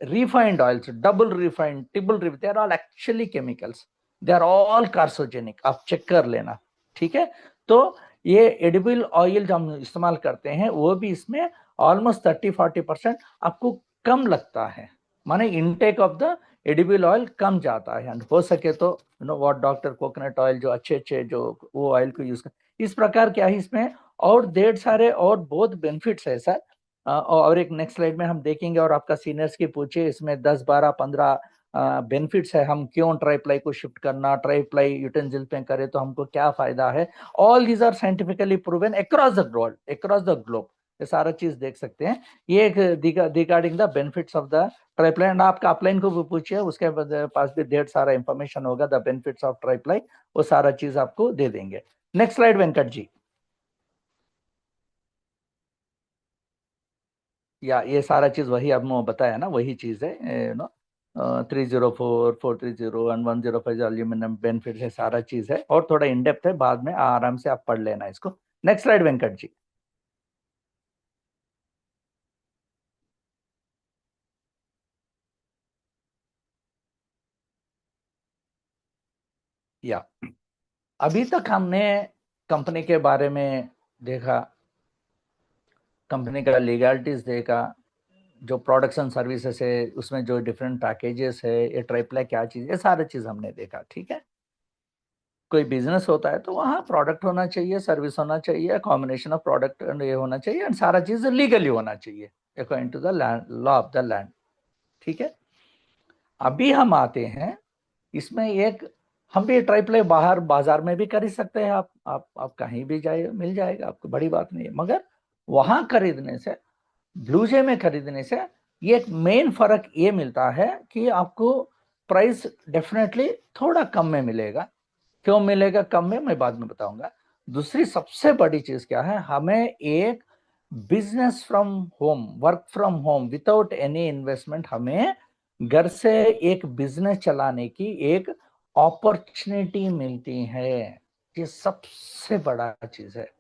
refined oils, double refined, triple refined, they are all actually chemicals, they are all carcinogenic, आप चेक कर लेना, ठीक है। तो ये एडिबल ऑयल जो हम इस्तेमाल करते हैं वो भी इसमें ऑलमोस्ट 30-40% आपको कम लगता है, माने intake of the edible oil कम जाता है। एंड हो सके तो व्हाट डॉक्टर कोकोनट ऑयल जो अच्छे जो वो ऑयल को यूज कर, इस प्रकार क्या है इसमें और ढेर सारे और बहुत बेनिफिट्स है सर। और एक नेक्स्ट स्लाइड में हम देखेंगे, और आपका सीनियर्स की पूछे, इसमें 10-12-15 बेनिफिट्स है। हम क्यों ट्राईप्लाई को शिफ्ट करना, ट्राईप्लाई यूटेंसिल पे करें तो हमको क्या फायदा है। All these are scientifically proven across the world, across the globe, ये सारा चीज देख सकते हैं। ये एक regarding the benefits of the tri ply. And आपका अपलाइन को भी पूछिए, उसके पास भी ढेर सारा इंफॉर्मेशन होगा, द बेनिफिट्स ऑफ ट्राईप्लाई, वो सारा चीज आपको दे देंगे। नेक्स्ट स्लाइड वेंकट जी। या ये सारा चीज वही आपने बताया ना, वही चीज है 304, 430 एंड 105 एल्यूमिनियम बेनिफिट है, सारा चीज है और थोड़ा इन डेप्थ है, बाद में आराम से आप पढ़ लेना इसको। नेक्स्ट स्लाइड वेंकट जी। या अभी तक हमने कंपनी के बारे में देखा, कंपनी का लीगलिटीज देखा, जो प्रोडक्शन सर्विसेज है उसमें जो डिफरेंट पैकेजेस है, ये ट्राईप्लाई क्या चीज, ये सारा चीज हमने देखा, ठीक है। कोई बिजनेस होता है तो वहाँ प्रोडक्ट होना चाहिए, सर्विस होना चाहिए, कॉम्बिनेशन ऑफ प्रोडक्ट एंड ये होना चाहिए, एंड सारा चीज लीगली होना चाहिए according to the law of the land, ठीक है। अभी हम आते हैं इसमें एक, हम भी ट्राईप्लाई बाहर बाजार में भी खरीद सकते हैं, आप कहीं भी जाए मिल जाएगा आपको, बड़ी बात नहीं है। मगर वहां खरीदने से, ब्लूजे में खरीदने से ये एक मेन फर्क ये मिलता है कि आपको प्राइस डेफिनेटली थोड़ा कम में मिलेगा। क्यों मिलेगा कम में, मैं बाद में बताऊंगा। दूसरी सबसे बड़ी चीज क्या है, हमें एक business from home, work from home without any investment, हमें घर से एक बिजनेस चलाने की एक अपॉर्चुनिटी मिलती है। ये सबसे बड़ा चीज है।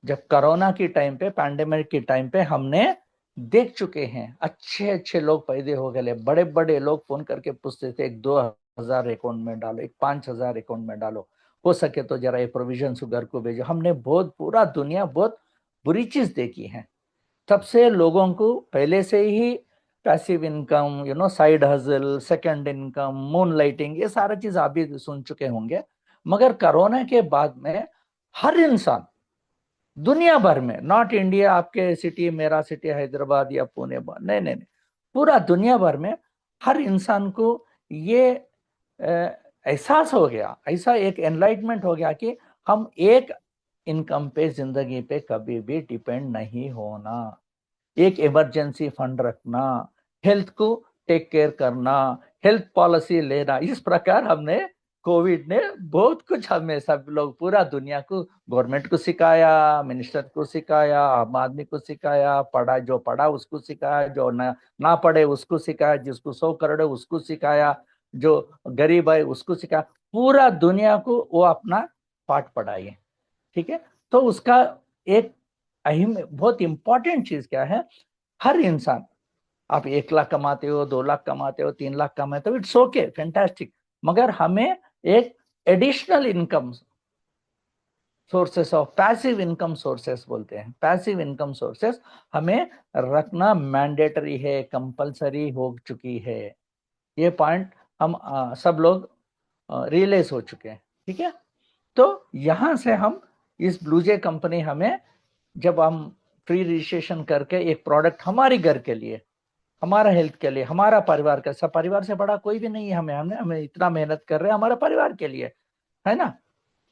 जब कोरोना की टाइम पे, पैंडेमिक के टाइम पे हमने देख चुके हैं, अच्छे अच्छे लोग पैदा हो गए, बड़े बड़े लोग फोन करके पूछते थे, एक 2,000 अकाउंट में डालो, एक 5,000 अकाउंट में डालो, हो सके तो जरा ये प्रोविजन घर को भेजो। हमने बहुत, पूरा दुनिया बहुत बुरी चीज देखी है। तब से लोगों को पहले से ही passive income, side hustle, second income, moonlighting, ये सारा चीज आप भी सुन चुके होंगे। मगर कोरोना के बाद में हर इंसान दुनिया भर में, नॉट इंडिया, आपके सिटी, मेरा सिटी हैदराबाद या पुणे, नहीं नहीं नहीं, पूरा दुनिया भर में हर इंसान को ये एहसास हो गया, ऐसा एक एनलाइटमेंट हो गया कि हम एक इनकम पे जिंदगी पे कभी भी डिपेंड नहीं होना, एक इमरजेंसी फंड रखना, हेल्थ को टेक केयर करना, हेल्थ पॉलिसी लेना। इस प्रकार हमने, कोविड ने बहुत कुछ हमें, सब लोग, पूरा दुनिया को, गवर्नमेंट को सिखाया, मिनिस्टर को सिखाया, आम आदमी को सिखाया, पढ़ा जो पढ़ा उसको सिखाया, जो ना पढ़े उसको सिखाया, जिसको 100 करोड़ है उसको सिखाया, जो गरीब है उसको सिखाया, पूरा दुनिया को वो अपना पाठ पढ़ाइए, ठीक है। तो उसका एक अहम, बहुत इंपॉर्टेंट चीज क्या है, हर इंसान, आप 1 लाख कमाते हो, 2 लाख कमाते हो, 3 लाख कमाते हो, इट्स ओके, फैंटास्टिक। मगर हमें एक additional income sources of, passive income sources बोलते हैं, पैसिव इनकम सोर्सेस हमें रखना मैंडेटरी है, कंपलसरी हो चुकी है। ये पॉइंट हम सब लोग रियलाइज हो चुके हैं, ठीक है। तो यहां से हम, इस ब्लूजे कंपनी हमें, जब हम प्री रजिस्ट्रेशन करके एक प्रोडक्ट हमारी घर के लिए, हमारा हेल्थ के लिए, हमारा परिवार का, सब परिवार से बड़ा कोई भी नहीं है हमें, हमें इतना मेहनत कर रहे हैं हमारे परिवार के लिए, है ना।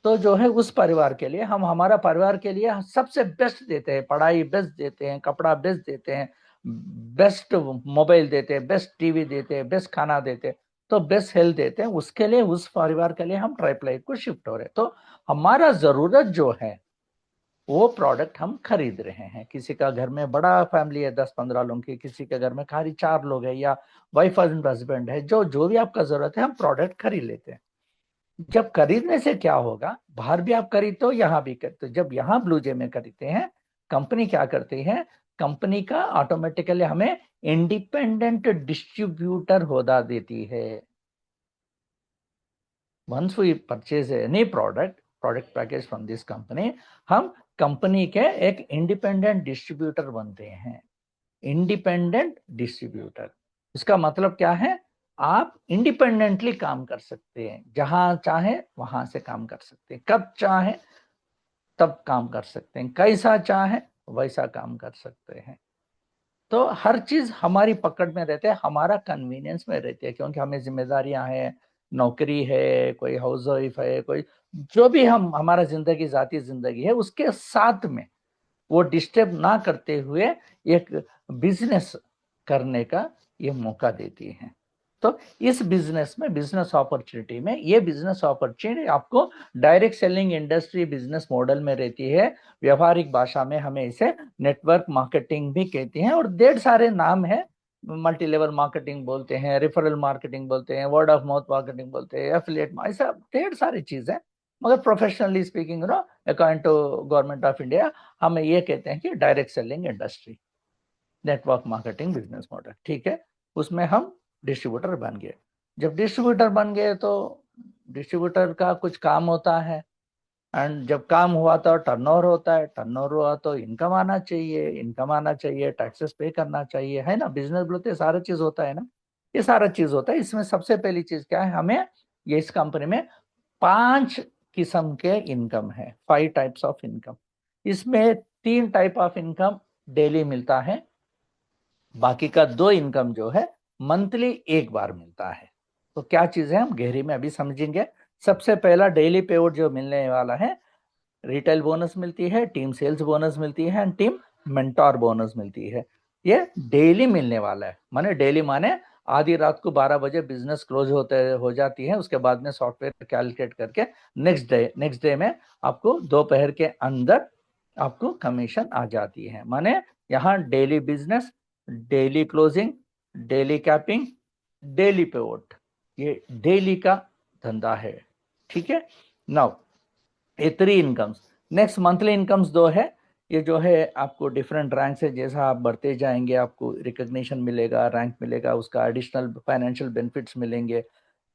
तो जो है उस परिवार के लिए हम, हमारा परिवार के लिए सबसे बेस्ट देते हैं, पढ़ाई बेस्ट देते हैं, कपड़ा बेस्ट देते हैं, बेस्ट मोबाइल देते हैं, बेस्ट टीवी देते हैं, बेस्ट खाना देते हैं, तो बेस्ट हेल्थ देते हैं, उसके लिए उस परिवार के लिए हम ट्राइप्लाई को शिफ्ट हो रहे हैं। तो हमारा जरूरत जो है वो प्रोडक्ट हम खरीद रहे हैं। किसी का घर में बड़ा फैमिली है 10-15 लोगों की, किसी के घर में खाली 4 लोग है, या वाइफ एंड हस्बैंड है, जो जो भी आपका जरूरत है हम प्रोडक्ट खरीद लेते हैं। जब खरीदने से क्या होगा, बाहर भी आप खरीदते हो, यहाँ भी खरीदते हो। जब यहाँ ब्लूजे में खरीदते हैं, कंपनी क्या करती है, कंपनी का ऑटोमेटिकली हमें इंडिपेंडेंट डिस्ट्रीब्यूटर होदा देती है। Once we purchase any product package from this company, हम कंपनी के एक इंडिपेंडेंट डिस्ट्रीब्यूटर बनते हैं। इंडिपेंडेंट डिस्ट्रीब्यूटर, इसका मतलब क्या है, आप इंडिपेंडेंटली काम कर सकते हैं, जहां चाहे वहां से काम कर सकते हैं, कब चाहे तब काम कर सकते हैं, कैसा चाहे वैसा काम कर सकते हैं। तो हर चीज हमारी पकड़ में रहते हैं, हमारा कन्वीनियंस में रहती है, क्योंकि हमें जिम्मेदारियां हैं, नौकरी है, कोई हाउस वाइफ है, कोई जो भी हम हमारा जिंदगी जाती जिंदगी है, उसके साथ में वो डिस्टर्ब ना करते हुए एक बिजनेस करने का ये मौका देती है। तो इस बिजनेस में, बिजनेस अपॉर्चुनिटी में, ये बिजनेस अपॉर्चुनिटी आपको direct selling industry business model में रहती है। व्यवहारिक भाषा में हमें इसे नेटवर्क मार्केटिंग भी कहते हैं, और ढेर सारे नाम है। मल्टी लेवल मार्केटिंग बोलते हैं, रेफरल मार्केटिंग बोलते हैं, वर्ड ऑफ माउथ मार्केटिंग बोलते हैं, एफिलिएट, ऐसा ढेर सारी चीज है। मगर professionally speaking according to government of India हम ये कहते हैं कि direct selling industry network marketing business model, ठीक है। उसमें हम डिस्ट्रीब्यूटर बन गए। जब डिस्ट्रीब्यूटर बन गए तो डिस्ट्रीब्यूटर का कुछ काम होता है, एंड जब काम हुआ तो टर्नओवर होता है, टर्नओवर हुआ तो इनकम आना चाहिए, इनकम आना चाहिए, टैक्सेस पे करना चाहिए, है ना। बिजनेस बोलते सारा चीज होता है ना, ये सारा चीज होता है। इसमें सबसे पहली चीज क्या है, हमें ये इस कंपनी में 5 किस्म के इनकम है, 5 टाइप्स ऑफ इनकम। इसमें 3 टाइप ऑफ इनकम डेली मिलता है, बाकी का 2 इनकम जो है मंथली एक बार मिलता है। तो क्या चीज है हम गहरी में अभी समझेंगे। सबसे पहला डेली पेआउट जो मिलने वाला है, रिटेल बोनस मिलती है, टीम सेल्स बोनस मिलती है, एंड टीम मेंटोर बोनस मिलती है। ये डेली मिलने वाला है, माने डेली माने आधी रात को 12 बजे बिजनेस क्लोज हो जाती है, उसके बाद में सॉफ्टवेयर कैलकुलेट करके नेक्स्ट डे में आपको दोपहर के अंदर आपको कमीशन आ जाती है। माने यहाँ daily business, daily closing, daily capping, daily payout, ये डेली का धंधा है, ठीक है। नाउ ये 3 इनकम्स। नेक्स्ट मंथली इनकम्स 2 है। ये जो है आपको डिफरेंट रैंक से, जैसा आप बढ़ते जाएंगे आपको रिकग्निशन मिलेगा, रैंक मिलेगा, उसका एडिशनल फाइनेंशियल बेनिफिट्स मिलेंगे,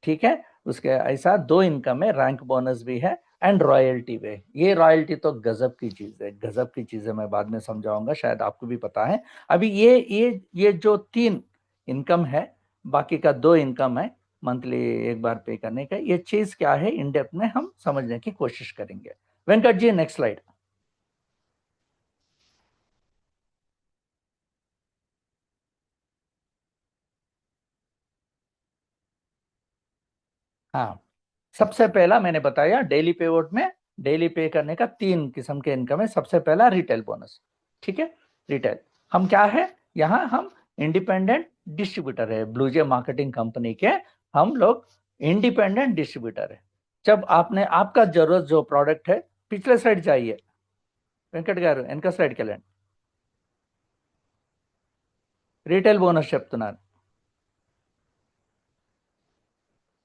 ठीक है। उसके ऐसा 2 इनकम है, रैंक बोनस भी है एंड रॉयल्टी भी। ये रॉयल्टी तो गजब की चीज है, गजब की चीज है, मैं बाद में समझाऊंगा, शायद आपको भी पता है। अभी ये जो 3 इनकम है, बाकी का 2 इनकम है मंथली एक बार पे करने का, ये चीज क्या है इन डेप्थ में हम समझने की कोशिश करेंगे। Venkat ji next slide. हाँ, सबसे पहला मैंने बताया डेली पे वोट में, डेली पे करने का 3 किस्म के इनकम है। सबसे पहला रिटेल बोनस, ठीक है। रिटेल हम क्या है, यहाँ हम इंडिपेंडेंट डिस्ट्रीब्यूटर है, ब्लूजे मार्केटिंग कंपनी के हम लोग इंडिपेंडेंट डिस्ट्रीब्यूटर है। जब आपने आपका जरूरत जो प्रोडक्ट है, पिछले स्लाइड चाहिए వెంకట్ గారు, వెనక స్లైడ్కి వెళ్ళండి। రీటైల్ బోనస్ చెప్తున్నాను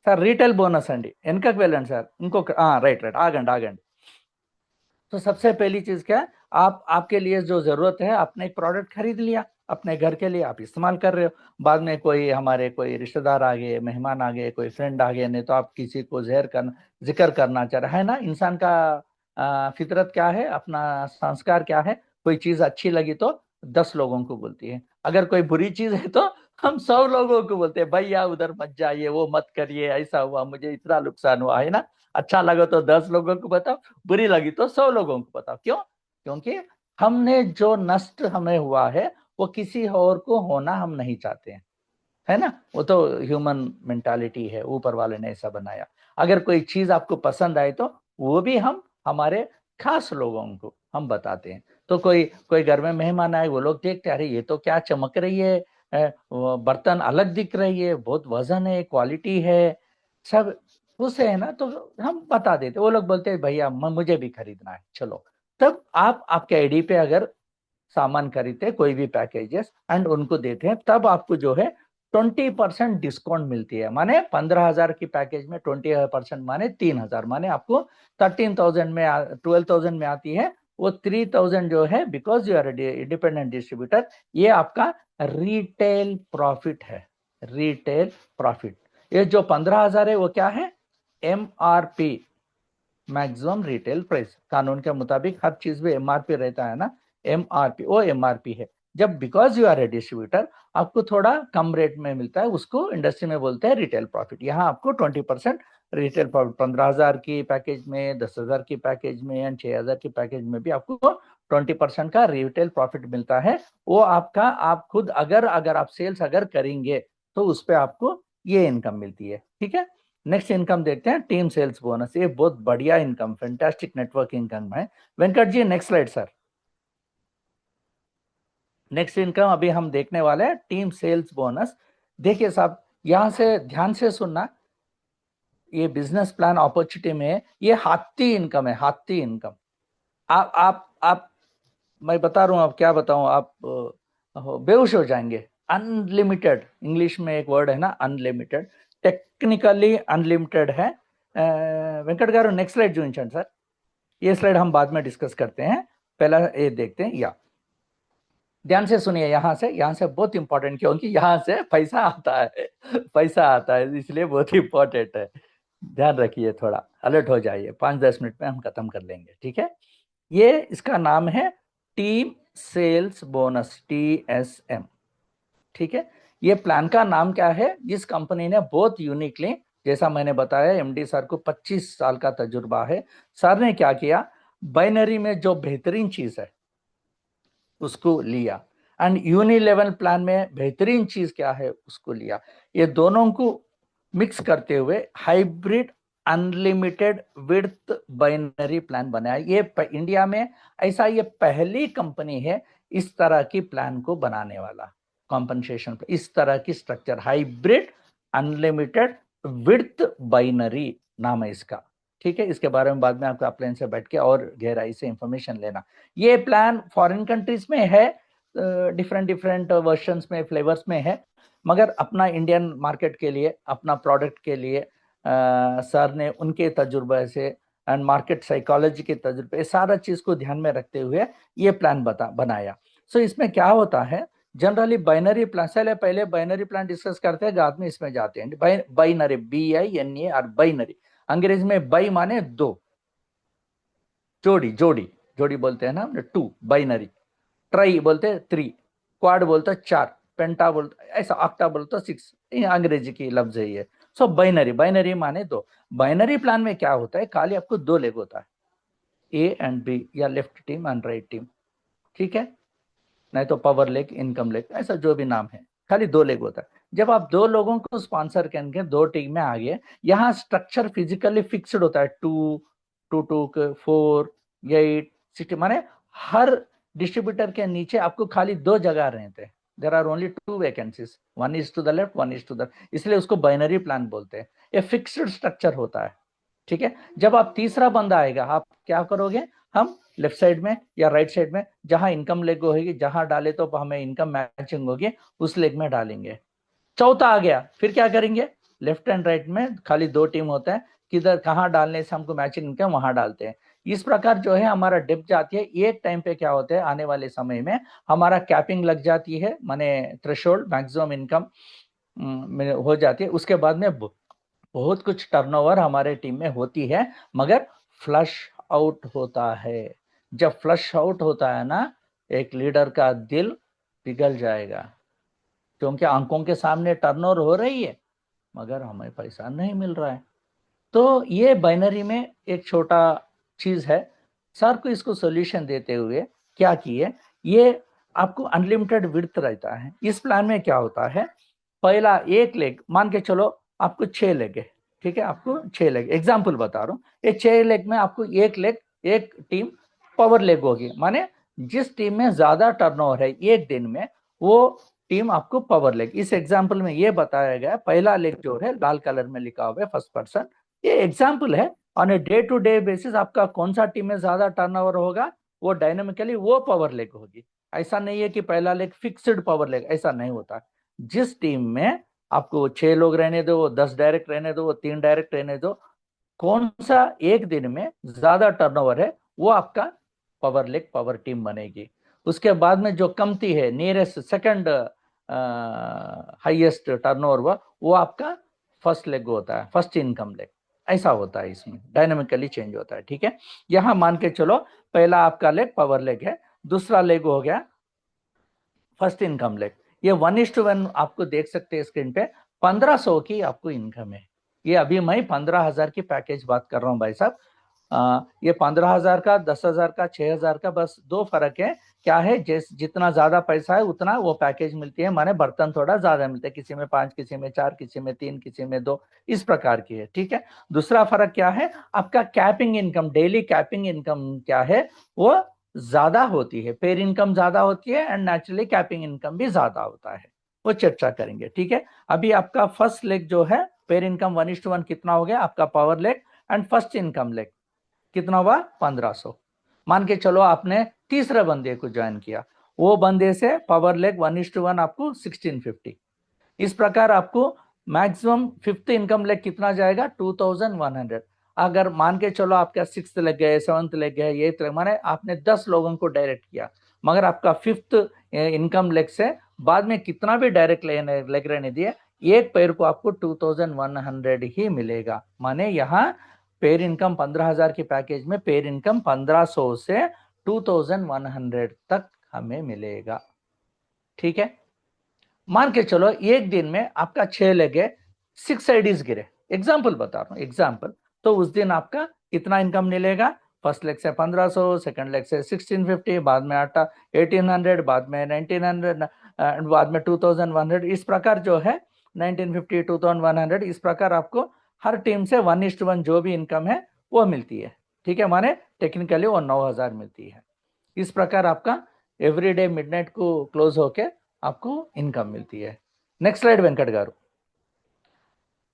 సార్, రీటైల్ బోనస్ అండి, వెనకకు వెళ్ళండి సార్, ఇంకొక రైట్ ఆగండి। तो सबसे पहली चीज क्या है, आपके लिए जो जरूरत है, आपने एक प्रोडक्ट खरीद लिया अपने घर के लिए, आप इस्तेमाल कर रहे हो, बाद में कोई हमारे कोई रिश्तेदार आ गए, मेहमान आ गए, कोई फ्रेंड आ गए, नहीं तो आप किसी को जिक्र करना चाह रहे है ना। इंसान का फितरत क्या है, अपना संस्कार क्या है, कोई चीज अच्छी लगी तो 10 लोगों को बोलती है, अगर कोई बुरी चीज है तो हम 100 लोगों को बोलते हैं, भैया उधर मत जाइए, वो मत करिए, ऐसा हुआ, मुझे इतना नुकसान हुआ, है ना। अच्छा लगा तो 10 लोगों को बताओ, बुरी लगी तो 100 लोगों को बताओ। क्यों? क्योंकि हमने जो नष्ट हमें हुआ है वो किसी और को होना हम नहीं चाहते हैं, है ना। वो तो ह्यूमन मेंटालिटी है, ऊपर वाले ने ऐसा बनाया। अगर कोई चीज आपको पसंद आए तो वो भी हम हमारे खास लोगों को हम बताते हैं। तो कोई कोई घर में मेहमान आए, वो लोग देखते अरे ये तो क्या चमक रही है, वो बर्तन अलग दिख रही है, बहुत वजन है, क्वालिटी है, सब पूछे है ना, तो हम बता देते। वो लोग बोलते हैं भैया मुझे भी खरीदना है, चलो। तब आप आपके आईडी पे अगर सामान खरीदते कोई भी पैकेजेस एंड उनको देते हैं, तब आपको जो है 20% डिस्काउंट मिलती है। माने 15,000 की पैकेज में 20% माने 3,000, माने आपको 13,000 में 12,000 में आती है। वो 3,000 जो है, because you are independent distributor, ये आपका रिटेल प्रॉफिट है। Retail profit. ये जो 15,000 है वो क्या है? MRP, maximum retail price. कानून के मुताबिक हर चीज में MRP रहता है ना, MRP, वो MRP है। जब because you are a distributor आपको थोड़ा कम रेट में मिलता है, उसको इंडस्ट्री में बोलते हैं रिटेल प्रॉफिट। यहाँ आपको 20% रिटेल प्रॉफिट, 15,000 की पैकेज में, 10,000 की पैकेज में एंड 6,000 की पैकेज में भी आपको 20% का रिटेल प्रॉफिट मिलता है। वो आपका, आप खुद अगर आप सेल्स अगर करेंगे तो उस पर आपको ये इनकम मिलती है। ठीक है, नेक्स्ट इनकम देखते हैं, टीम सेल्स बोनस। ये बहुत बढ़िया इनकम, फैंटास्टिक नेटवर्क इनकम है। Venkat ji next slide sir. Next income अभी हम देखने वाले हैं, टीम सेल्स बोनस। देखिए साहब, यहां से ध्यान से सुनना, ये बिजनेस प्लान अपॉर्चुनिटी में ये हाथी इनकम है, हाथी इनकम। आप मैं बता रहा हूं, आप क्या बताऊं, आप बेहोश हो जाएंगे। अनलिमिटेड, इंग्लिश में एक वर्ड है ना अनलिमिटेड, टेक्निकली अनलिमिटेड है। वेंकट गारू नेक्स्ट स्लाइड जो सर, ये स्लाइड हम बाद में डिस्कस करते हैं, पहला ये देखते हैं। या ध्यान से सुनिए, यहाँ से बहुत इंपॉर्टेंट, क्योंकि यहाँ से पैसा आता है, पैसा आता है, इसलिए बहुत इंपॉर्टेंट है। ध्यान रखिए, थोड़ा अलर्ट हो जाइए, 5-10 मिनट में हम खत्म कर लेंगे। ठीक है, ये इसका नाम है टीम सेल्स बोनस, TSM। ठीक है, ये प्लान का नाम क्या है? जिस कंपनी ने बहुत यूनिकली, जैसा मैंने बताया, MD सर को 25 साल का तजुर्बा है। सर ने क्या किया, बाइनरी में जो बेहतरीन चीज है उसको लिया, एंड यूनिलेवल प्लान में बेहतरीन चीज क्या है उसको लिया। ये दोनों को मिक्स करते हुए hybrid unlimited width binary plan बनाया। ये इंडिया में ऐसा ये पहली कंपनी है इस तरह की प्लान को बनाने वाला। कॉम्पनसेशन इस तरह की structure, hybrid unlimited width binary नाम है इसका। ठीक है, इसके बारे में बाद में आपको अपलाइन से बैठ के और गहराई से इंफॉर्मेशन लेना। ये प्लान फॉरेन कंट्रीज में है, डिफरेंट डिफरेंट वर्जन्स में, फ्लेवर्स में है, मगर अपना इंडियन मार्केट के लिए, अपना प्रोडक्ट के लिए सर ने उनके तजुर्बे से एंड मार्केट साइकोलॉजी के तजुर्बे, सारा चीज को ध्यान में रखते हुए ये प्लान बनाया। सो इसमें क्या होता है, जनरली बाइनरी प्लान, पहले बाइनरी प्लान डिस्कस करते हैं, बाद में इसमें जाते हैं। बाइनरी, BINA और बाइनरी, अंग्रेजी में बाई माने दो, जोड़ी, जोड़ी जोड़ी बोलते हैं ना, 2 बाइनरी, ट्राई बोलते हैं 3, क्वाड बोलते हैं 4, पेंटा बोलते, ऐसा ऑक्टा बोलते 6, अंग्रेजी की लफ्ज है ये। सो बाइनरी, बाइनरी माने दो। बाइनरी प्लान में क्या होता है, खाली आपको 2 लेग होता है, A एंड B, या left team and right team. ठीक है, नहीं तो पावर लेग, इनकम लेग, ऐसा जो भी नाम है, खाली 2 लेग होता है। जब आप 2 लोगों को स्पॉन्सर करके 2 टीम में आ गए, यहाँ स्ट्रक्चर फिजिकली फिक्स्ड होता है, 2 2 2 4 8 60, माने हर डिस्ट्रीब्यूटर के नीचे आपको खाली 2 जगह रहते हैं। There are only 2 vacancies, 1 is to the left, 1 is to the, इसलिए उसको बाइनरी प्लान बोलते हैं। ये फिक्स्ड स्ट्रक्चर होता है। ठीक है, जब आप तीसरा बंदा आएगा, आप क्या करोगे, हम लेफ्ट साइड में या राइट साइड में, जहां इनकम लेग होगी, जहां डाले तो हमें इनकम मैचिंग होगी, उस लेग में डालेंगे। चौथा आ गया, फिर क्या करेंगे, लेफ्ट एंड राइट में खाली 2 टीम होता है, किधर कहां डालने से हमको मैचिंग इनकम, वहां डालते हैं। इस प्रकार जो है हमारा डिप जाती है। एक टाइम पे क्या होता है, आने वाले समय में हमारा कैपिंग लग जाती है, माने थ्रेशोल्ड, मैक्सिमम इनकम हो जाती है। उसके बाद में बहुत कुछ टर्नओवर हमारे टीम में होती है, मगर फ्लश आउट होता है। जब फ्लश आउट होता है ना, एक लीडर का दिल पिघल जाएगा, क्योंकि आंखों के सामने टर्नओवर हो रही है मगर हमें पैसा नहीं मिल रहा है। तो ये बाइनरी में एक छोटा चीज है। सर को इसको सॉल्यूशन देते हुए क्या किए, ये आपको अनलिमिटेड विड्थ रहता है। इस प्लान में क्या होता है, पहला एक लेग, मान के चलो आपको 6 लेग है, ठीक है, आपको 6 लेग, एग्जाम्पल बता रहा हूँ, ये 6 लेग में आपको एक लेग, एक टीम पावर लेग होगी, माने जिस टीम में ज्यादा टर्नओवर है एक दिन में, वो टीम आपको पावर लेग। इस एग्जाम्पल में ये बताया गया, पहला लेग जो है लाल कलर में लिखा हुआ है फर्स्ट पर्सन, ये एग्जाम्पल है। On a day to day basis आपका कौन सा टीम में ज्यादा टर्नओवर होगा, वो डायनामिकली वो पावर लेग होगी। ऐसा नहीं है कि पहला लेग फिक्स्ड पावर लेग, ऐसा नहीं होता। जिस टीम में आपको 6 लोग रहने दो, 10 डायरेक्ट रहने दो, 3 डायरेक्ट रहने दो, कौन सा एक दिन में ज्यादा टर्नओवर है, वो आपका पावर लेग पावर टीम बनेगी। उसके बाद में जो कमती है, नियरेस्ट सेकंड हाईएस्ट टर्नओवर वो आपका फर्स्ट लेग होता है, फर्स्ट इनकम लेग। ऐसा होता है, इसमें डायनामिकली चेंज होता है। ठीक है, यहां मान के चलो पहला आपका लेग पावर लेग है, दूसरा लेग हो गया फर्स्ट इनकम लेग। ये 1:1 आपको देख सकते हैं स्क्रीन पे, 1500 की आपको इनकम है। ये अभी मैं 15,000 की पैकेज बात कर रहा हूँ भाई साहब। ये 15,000 का, 10,000 का, 6,000 का, बस दो फर्क है। क्या है, जितना ज्यादा पैसा है उतना वो पैकेज मिलती है, माने बर्तन थोड़ा ज्यादा मिलते हैं, किसी में 5, किसी में 4, किसी में 3, किसी में 2, इस प्रकार की है। ठीक है, दूसरा फर्क क्या है, आपका capping income, daily capping income क्या है, वो ज्यादा होती है, पेर इनकम ज्यादा होती है, एंड नेचुरली कैपिंग इनकम भी ज्यादा होता है, वो चर्चा करेंगे। ठीक है, अभी आपका फर्स्ट लेग जो है, पेर इनकम 1:1 कितना हो गया आपका power leg, and first income leg कितना हुआ 1500। मान के चलो आपने तीसरे बंदे को ज्वाइन किया, वो बंदे से पावर लेग 1:1 आपको 1650। इस प्रकार आपको मैक्सिमम फिफ्थ इनकम लेग कितना जाएगा 2100। अगर मान के चलो आपका सिक्स लेग गए, सेवंथ लेग गए, एथ लेग, माने आपने 10 लोगों को डायरेक्ट किया, मगर आपका फिफ्थ इनकम लेग से बाद में कितना भी डायरेक्ट लेग रहने दिए, एक पैर को आपको 2100 ही मिलेगा। माने यहाँ पेर इनकम 15,000 की पैकेज में पेर इनकम 1500 से 2100 तक हमें मिलेगा। ठीक है, मान के चलो एक दिन में आपका 6 लेग है, 6 आईडीज गिरे, एग्जाम्पल बता रहा हूँ एग्जाम्पल, तो उस दिन आपका कितना इनकम मिलेगा, फर्स्ट लेग से 1500, सेकंड लेग से 1650, बाद में 1800, बाद में 1900, बाद में 2100, इस प्रकार जो है 1950, 2100, इस प्रकार आपको हर टीम से 1:1 जो भी इनकम है वो मिलती है। ठीक है, माने टेक्निकली वो 9,000 मिलती है। इस प्रकार आपका एवरीडे मिडनाइट को क्लोज होके आपको इनकम मिलती है। नेक्स्ट स्लाइड वेंकट गारू,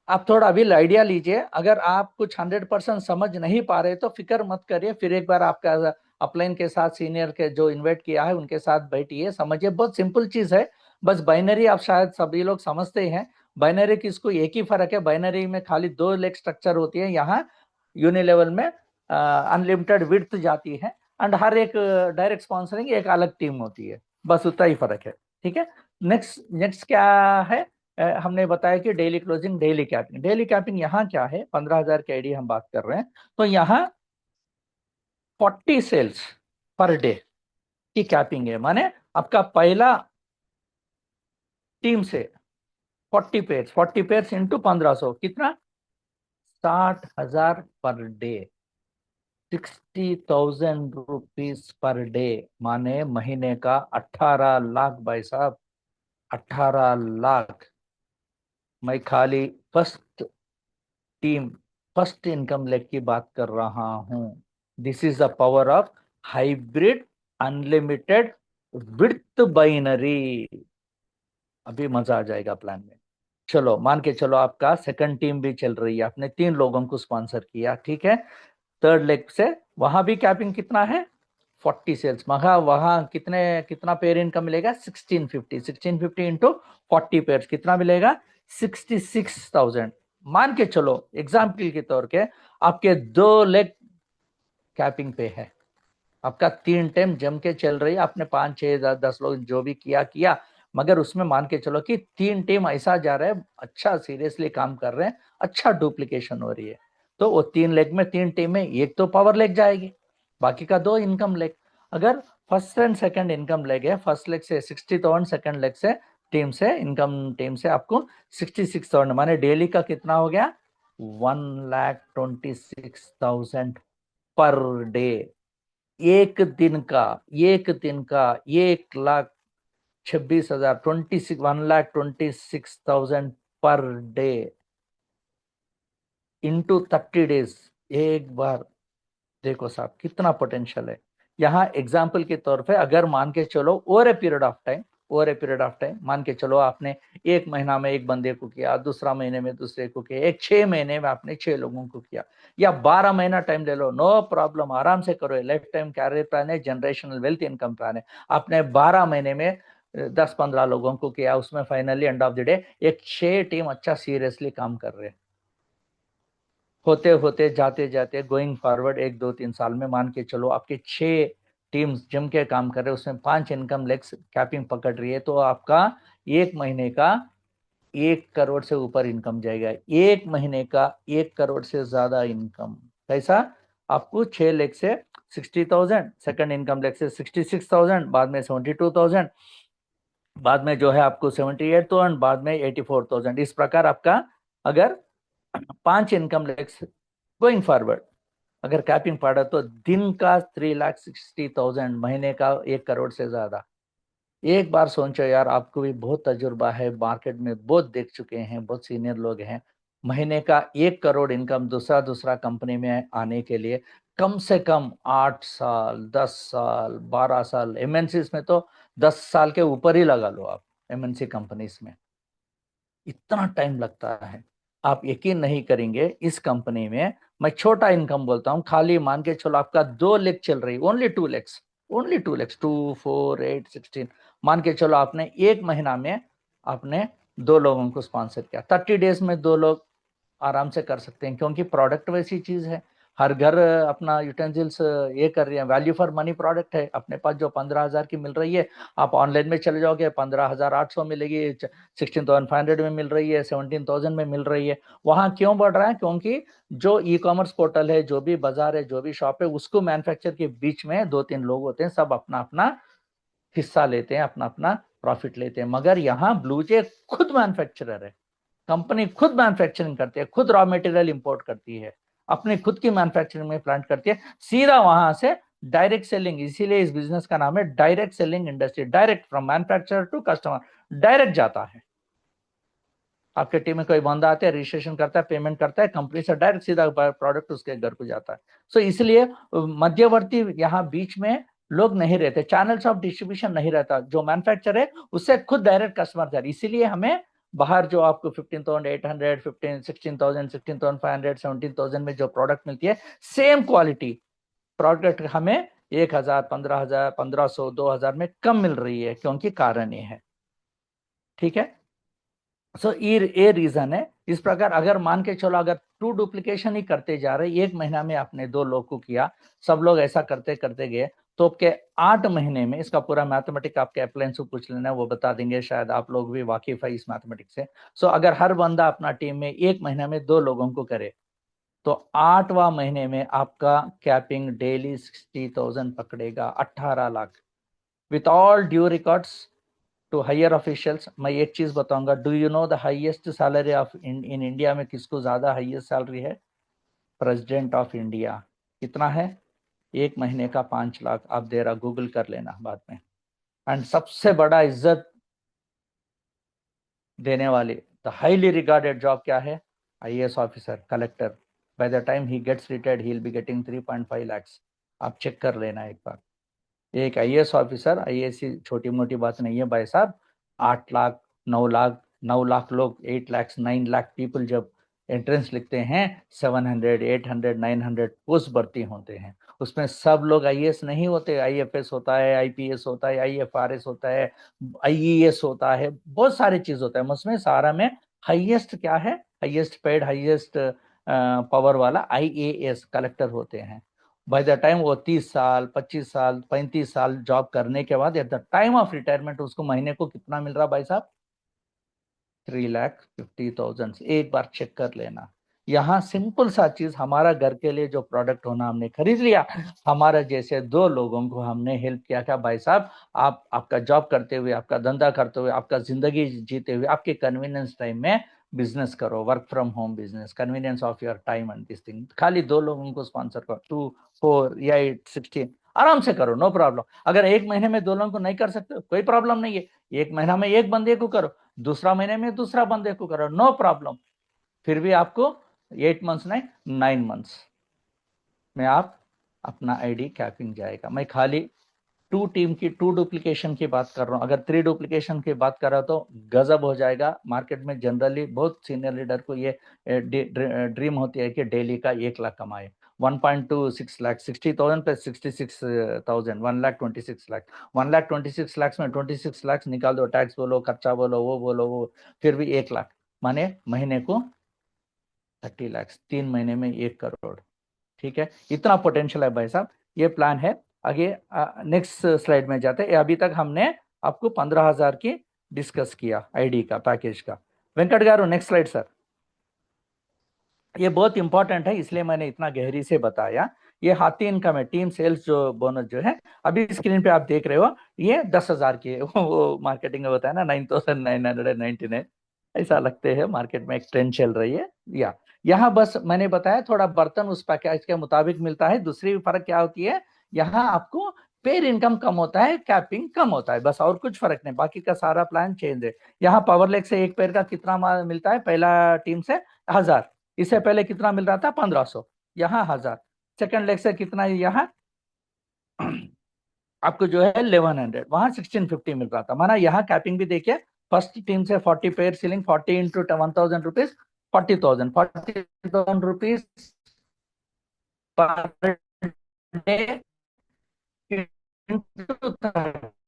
आप थोड़ा अभी आइडिया लीजिए। अगर आप कुछ 100% समझ नहीं पा रहे तो फिक्र मत करिए, फिर एक बार आपका अपलाइन के साथ सीनियर के जो इन्वाइट किया है उनके साथ बैठिए, समझिए, बहुत सिंपल चीज है। बस बाइनरी आप शायद सभी लोग समझते हैं, बाइनरी किसको एक ही फर्क है, बाइनरी में खाली 2 लेग स्ट्रक्चर होती है, यहाँ यूनिलेवल में अनलिमिटेड विड्थ जाती है, एंड हर एक डायरेक्ट स्पॉन्सरिंग एक अलग टीम होती है, बस उतना ही फर्क है। ठीक है, नेक्स्ट नेक्स्ट क्या है, हमने बताया कि daily closing, daily capping. Daily capping यहाँ क्या है, 15,000 की आईडी हम बात कर रहे हैं, तो यहाँ 40 सेल्स पर डे की कैपिंग है। माने आपका पहला टीम से 40 पेयर्स इंटू 1500 कितना, 60,000 per day, 60,000 rupees per day, माने महीने का 18 लाख भाई साहब, 18 लाख। मैं खाली first team, first income leg की बात कर रहा हूं। This is the power of hybrid unlimited width binary. अभी मजा आ जाएगा प्लान में। चलो मान के चलो आपका सेकंड टीम भी चल रही है, आपने 3 लोगों को स्पॉन्सर किया। ठीक है, थर्ड लेग से वहां भी कैपिंग कितना है 40 सेल्स, मगर वहां कितना पेयर इनकम मिलेगा 1650, 1650 इंटू 40 पेयर कितना मिलेगा 66,000। मान के चलो एग्जाम्पल के तौर के आपके 2 लेग कैपिंग पे है, आपका 3 टाइम जम के चल रही है, आपने 5, 6, 10 लोग जो भी किया, मगर उसमें मान के चलो कि 3 टीम ऐसा जा रहा है, अच्छा सीरियसली काम कर रहे हैं, अच्छा डुप्लीकेशन हो रही है, तो वो 3 लेग में 3 टीम में एक तो पावर लेग जाएगी, बाकी का 2 इनकम लेग। अगर first and second income leg है, फर्स्ट लेग से 60,000, सेकंड लेग से इनकम टीम से आपको 66,000, माने डेली का कितना हो गया 1,26,000 पर डे। एक दिन का 1,26,000, 1,26,000 पर डे इंटू 30 डेज। एक बार देखो साहब कितना पोटेंशियल है, यहाँ एग्जाम्पल के तौर पे अगर मान के चलो over a period of time मान के चलो आपने एक महीना में एक बंदे को किया, दूसरा महीने में दूसरे को किया, एक 6 महीने में आपने 6 लोगों को किया, या 12 महीना टाइम ले लो, नो प्रॉब्लम, आराम से करो। लाइफ टाइम कैरियर प्लान है, जनरेशनल वेल्थ इनकम प्लान है। आपने 12 महीने में 10-15 लोगों को किया, उसमें finally end of the day एक 6 टीम अच्छा सीरियसली काम कर रहे हैं। होते होते जाते जाते गोइंग फॉरवर्ड 1-2-3 साल में मान के चलो आपके 6 टीम्स जम के काम कर रहे हैं, उसमें 5 इनकम लेग्स कैपिंग पकड़ रही है, तो आपका एक महीने का 1 करोड़ से ऊपर इनकम जाएगा। एक महीने का 1 करोड़ से ज्यादा इनकम। कैसा? आपको 6 लेग से 60,000, सेकंड इनकम लेग से 66,000, बाद में 72,000, बाद में जो है आपको 78,000, बाद में 84,000। इस प्रकार आपका अगर 5 इनकम लेग्स गोइंग फॉरवर्ड अगर कैपिंग पड़ा तो दिन का 3,60,000, महीने का 1 करोड़ से ज्यादा। एक बार सोचो यार, आपको भी बहुत तजुर्बा है, मार्केट में बहुत देख चुके हैं, बहुत सीनियर लोग हैं। महीने का 1 करोड़ इनकम दूसरा दूसरा कंपनी में आने के लिए कम से कम 8 साल, 10 साल, 12 साल, एमएनसी में तो 10 साल के ऊपर ही लगा लो आप। एमएनसी कंपनीज में इतना टाइम लगता है, आप यकीन नहीं करेंगे। इस कंपनी में मैं छोटा इनकम बोलता हूँ, खाली मान के चलो आपका 2 लेग चल रही, ओनली 2 लेग्स 2, 4, 8, 16, मान के चलो आपने एक महीना में आपने 2 लोगों को स्पॉन्सर किया, 30 डेज में 2 लोग आराम से कर सकते हैं, क्योंकि प्रोडक्ट वैसी चीज है। हर घर अपना यूटेंसिल्स ये कर रही है, वैल्यू फॉर मनी प्रोडक्ट है। अपने पास जो 15,000 की मिल रही है, आप ऑनलाइन में चले जाओगे 15,800 मिलेगी, 16,500 में मिल रही है, 17,000 में मिल रही है। वहां क्यों बढ़ रहा है? क्योंकि जो ई कॉमर्स पोर्टल है, जो भी बाजार है, जो भी शॉप है, उसको मैन्युफैक्चर के बीच में 2-3 लोग होते हैं, सब अपना अपना हिस्सा लेते हैं, अपना अपना प्रॉफिट लेते हैं। मगर यहाँ ब्लूजे खुद मैन्युफैक्चरर है, कंपनी खुद मैन्युफैक्चरिंग करती है, खुद रॉ मटेरियल इंपोर्ट करती है, अपनी खुद की मैन्युफैक्चरिंग में प्लांट करती है, सीधा वहां से डायरेक्ट सेलिंग। इसीलिए इस बिजनेस का नाम है direct selling industry. Direct from manufacturer to customer direct जाता है। आपके टीम में कोई बंदा आता है, रजिस्ट्रेशन करता है, पेमेंट करता है, कंपनी से डायरेक्ट सीधा प्रोडक्ट उसके घर को जाता है। सो इसलिए मध्यवर्ती यहाँ बीच में लोग नहीं रहते, चैनल्स ऑफ डिस्ट्रीब्यूशन नहीं रहता। जो मैन्युफैक्चर है उससे खुद डायरेक्ट कस्टमर जाए। इसीलिए हमें बाहर जो आपको 15,800, 16,000, 16,500, 17,000 में जो प्रोडक्ट मिलती है, सेम क्वालिटी प्रोडक्ट हमें 1,000, 15,000, 1,500, 2,000 में कम मिल रही है। क्योंकि कारण ये है, ठीक है। सो ये रीजन है। इस प्रकार अगर मान के चलो, अगर 2 डुप्लीकेशन ही करते जा रहे, एक महीना में आपने 2 लोग को किया, सब लोग ऐसा करते करते गए, तो आपके 8 महीने में, इसका पूरा मैथमेटिक आपके अप्लायंस को पूछ लेना, वो बता देंगे, शायद आप लोग भी वाकिफ है इस मैथमेटिक्स से। सो अगर हर बंदा अपना टीम में एक महीना में 2 लोगों को करे, तो 8वां महीने में आपका कैपिंग डेली 60,000 पकड़ेगा, 18 lakh, with all due records to higher officials. मैं एक चीज बताऊंगा, do you know the highest salary of in India में किसको ज्यादा हाईएस्ट सैलरी है? President of India. कितना है? एक महीने का 5 लाख। आप दे रहा, गूगल कर लेना बाद में। एंड सबसे बड़ा इज्जत देने वाली, द हाईली रिगार्डेड जॉब क्या है? IAS officer, collector. By the time he gets retired he will be getting 3.5 lakhs। आप चेक कर लेना एक बार। एक आईएएस ऑफिसर, आईएएस छोटी मोटी बात नहीं है भाई साहब। 8 लाख, 9 लाख, 9 लाख लोग, 8 lakhs, 9 लाख पीपल जब एंट्रेंस लिखते हैं, 700, 800, 900 पोस्ट भर्ती होते हैं। उसमें सब लोग आईएएस नहीं होते, आईएफएस होता है, आईपीएस होता है, आईएफआरएस होता है, आईईएस होता है, बहुत सारी चीज होता है। उसमें सारा में हाईएस्ट क्या है? हाईएस्ट पेड, हाईएस्ट पावर वाला आईएएस कलेक्टर होते हैं। बाय द टाइम वो 30 साल, 25 साल, 35 साल जॉब करने के बाद, at the time of retirement, उसको महीने को कितना मिल रहा भाई साहब? 3,50,000। एक बार चेक कर लेना। यहाँ सिंपल सा चीज, हमारा घर के लिए जो प्रोडक्ट होना हमने खरीद लिया, हमारा जैसे 2 लोगों को हमने हेल्प किया। क्या भाई साहब, आप आपका जॉब करते हुए, आपका धंधा करते हुए, आपका जिंदगी जीते हुए, आपके कन्वीनियंस टाइम में बिजनेस करो, work from home business, convenience of your time and this thing. खाली 2 लोगों को स्पॉन्सर करो, 2, 4 या 8, 16, आराम से करो, नो प्रॉब्लम। अगर एक महीने में 2 लोगों को नहीं कर सकते, कोई प्रॉब्लम नहीं है, एक महीना में एक बंदे को करो, दूसरा महीने में दूसरा बंदे को करो, नो प्रॉब्लम। फिर भी आपको 8 मंथ्स नहीं, 9 मंथ्स में आप अपना आईडी कैपिंग जाएगा। मैं खाली 2 टीम की 2 डुप्लीकेशन की बात कर रहा हूँ। अगर 3 डुप्लीकेशन की बात कर रहा तो गजब हो जाएगा। मार्केट में जनरली बहुत सीनियर लीडर को ये ड्रीम होती है कि डेली का 1 लाख कमाए। 1.26 लाख 60,000 प्लस 66,000 1,26,00,000 1,26,00,000 में 26 लाख निकाल दो, टैक्स बोलो, खर्चा बोलो, वो बोलो, वो फिर भी 1 लाख माने महीने को 30 लाख, 3 महीने में 1 करोड़। ठीक है, इतना पोटेंशियल है भाई साहब। ये प्लान है। आगे नेक्स्ट स्लाइड में जाते हैं। अभी तक हमने आपको 15,000 की डिस्कस किया आईडी का पैकेज का। Venkat garu next slide sir. ये बहुत इंपॉर्टेंट है, इसलिए मैंने इतना गहरी से बताया। ये हाथी इनकम है, टीम सेल्स जो बोनस जो है अभी स्क्रीन पे आप देख रहे हो, ये 10,000 की है। वो मार्केटिंग में बताया ना 9,999, ऐसा लगते है मार्केट में एक ट्रेंड चल रही है। या यहाँ बस मैंने बताया थोड़ा बर्तन उस पैकेज के मुताबिक मिलता है। दूसरी फर्क क्या होती है, यहाँ आपको पेयर इनकम कम होता है, कैपिंग कम होता है, बस और कुछ फर्क नहीं, बाकी का सारा प्लान चेंज है। यहाँ पावर लेग से एक पेयर का कितना मिलता है, पहला टीम से 1,000, इससे पहले कितना मिल रहा था 1,500, यहाँ 1,000। सेकंड लेग से कितना है, यहाँ आपको जो है 1,100, वहां 1,650 मिल रहा था। माना यहाँ कैपिंग भी देखिए, फर्स्ट टीम से 40 pair ceiling, 40 into 1,000 rupees, 40,000 rupees per day into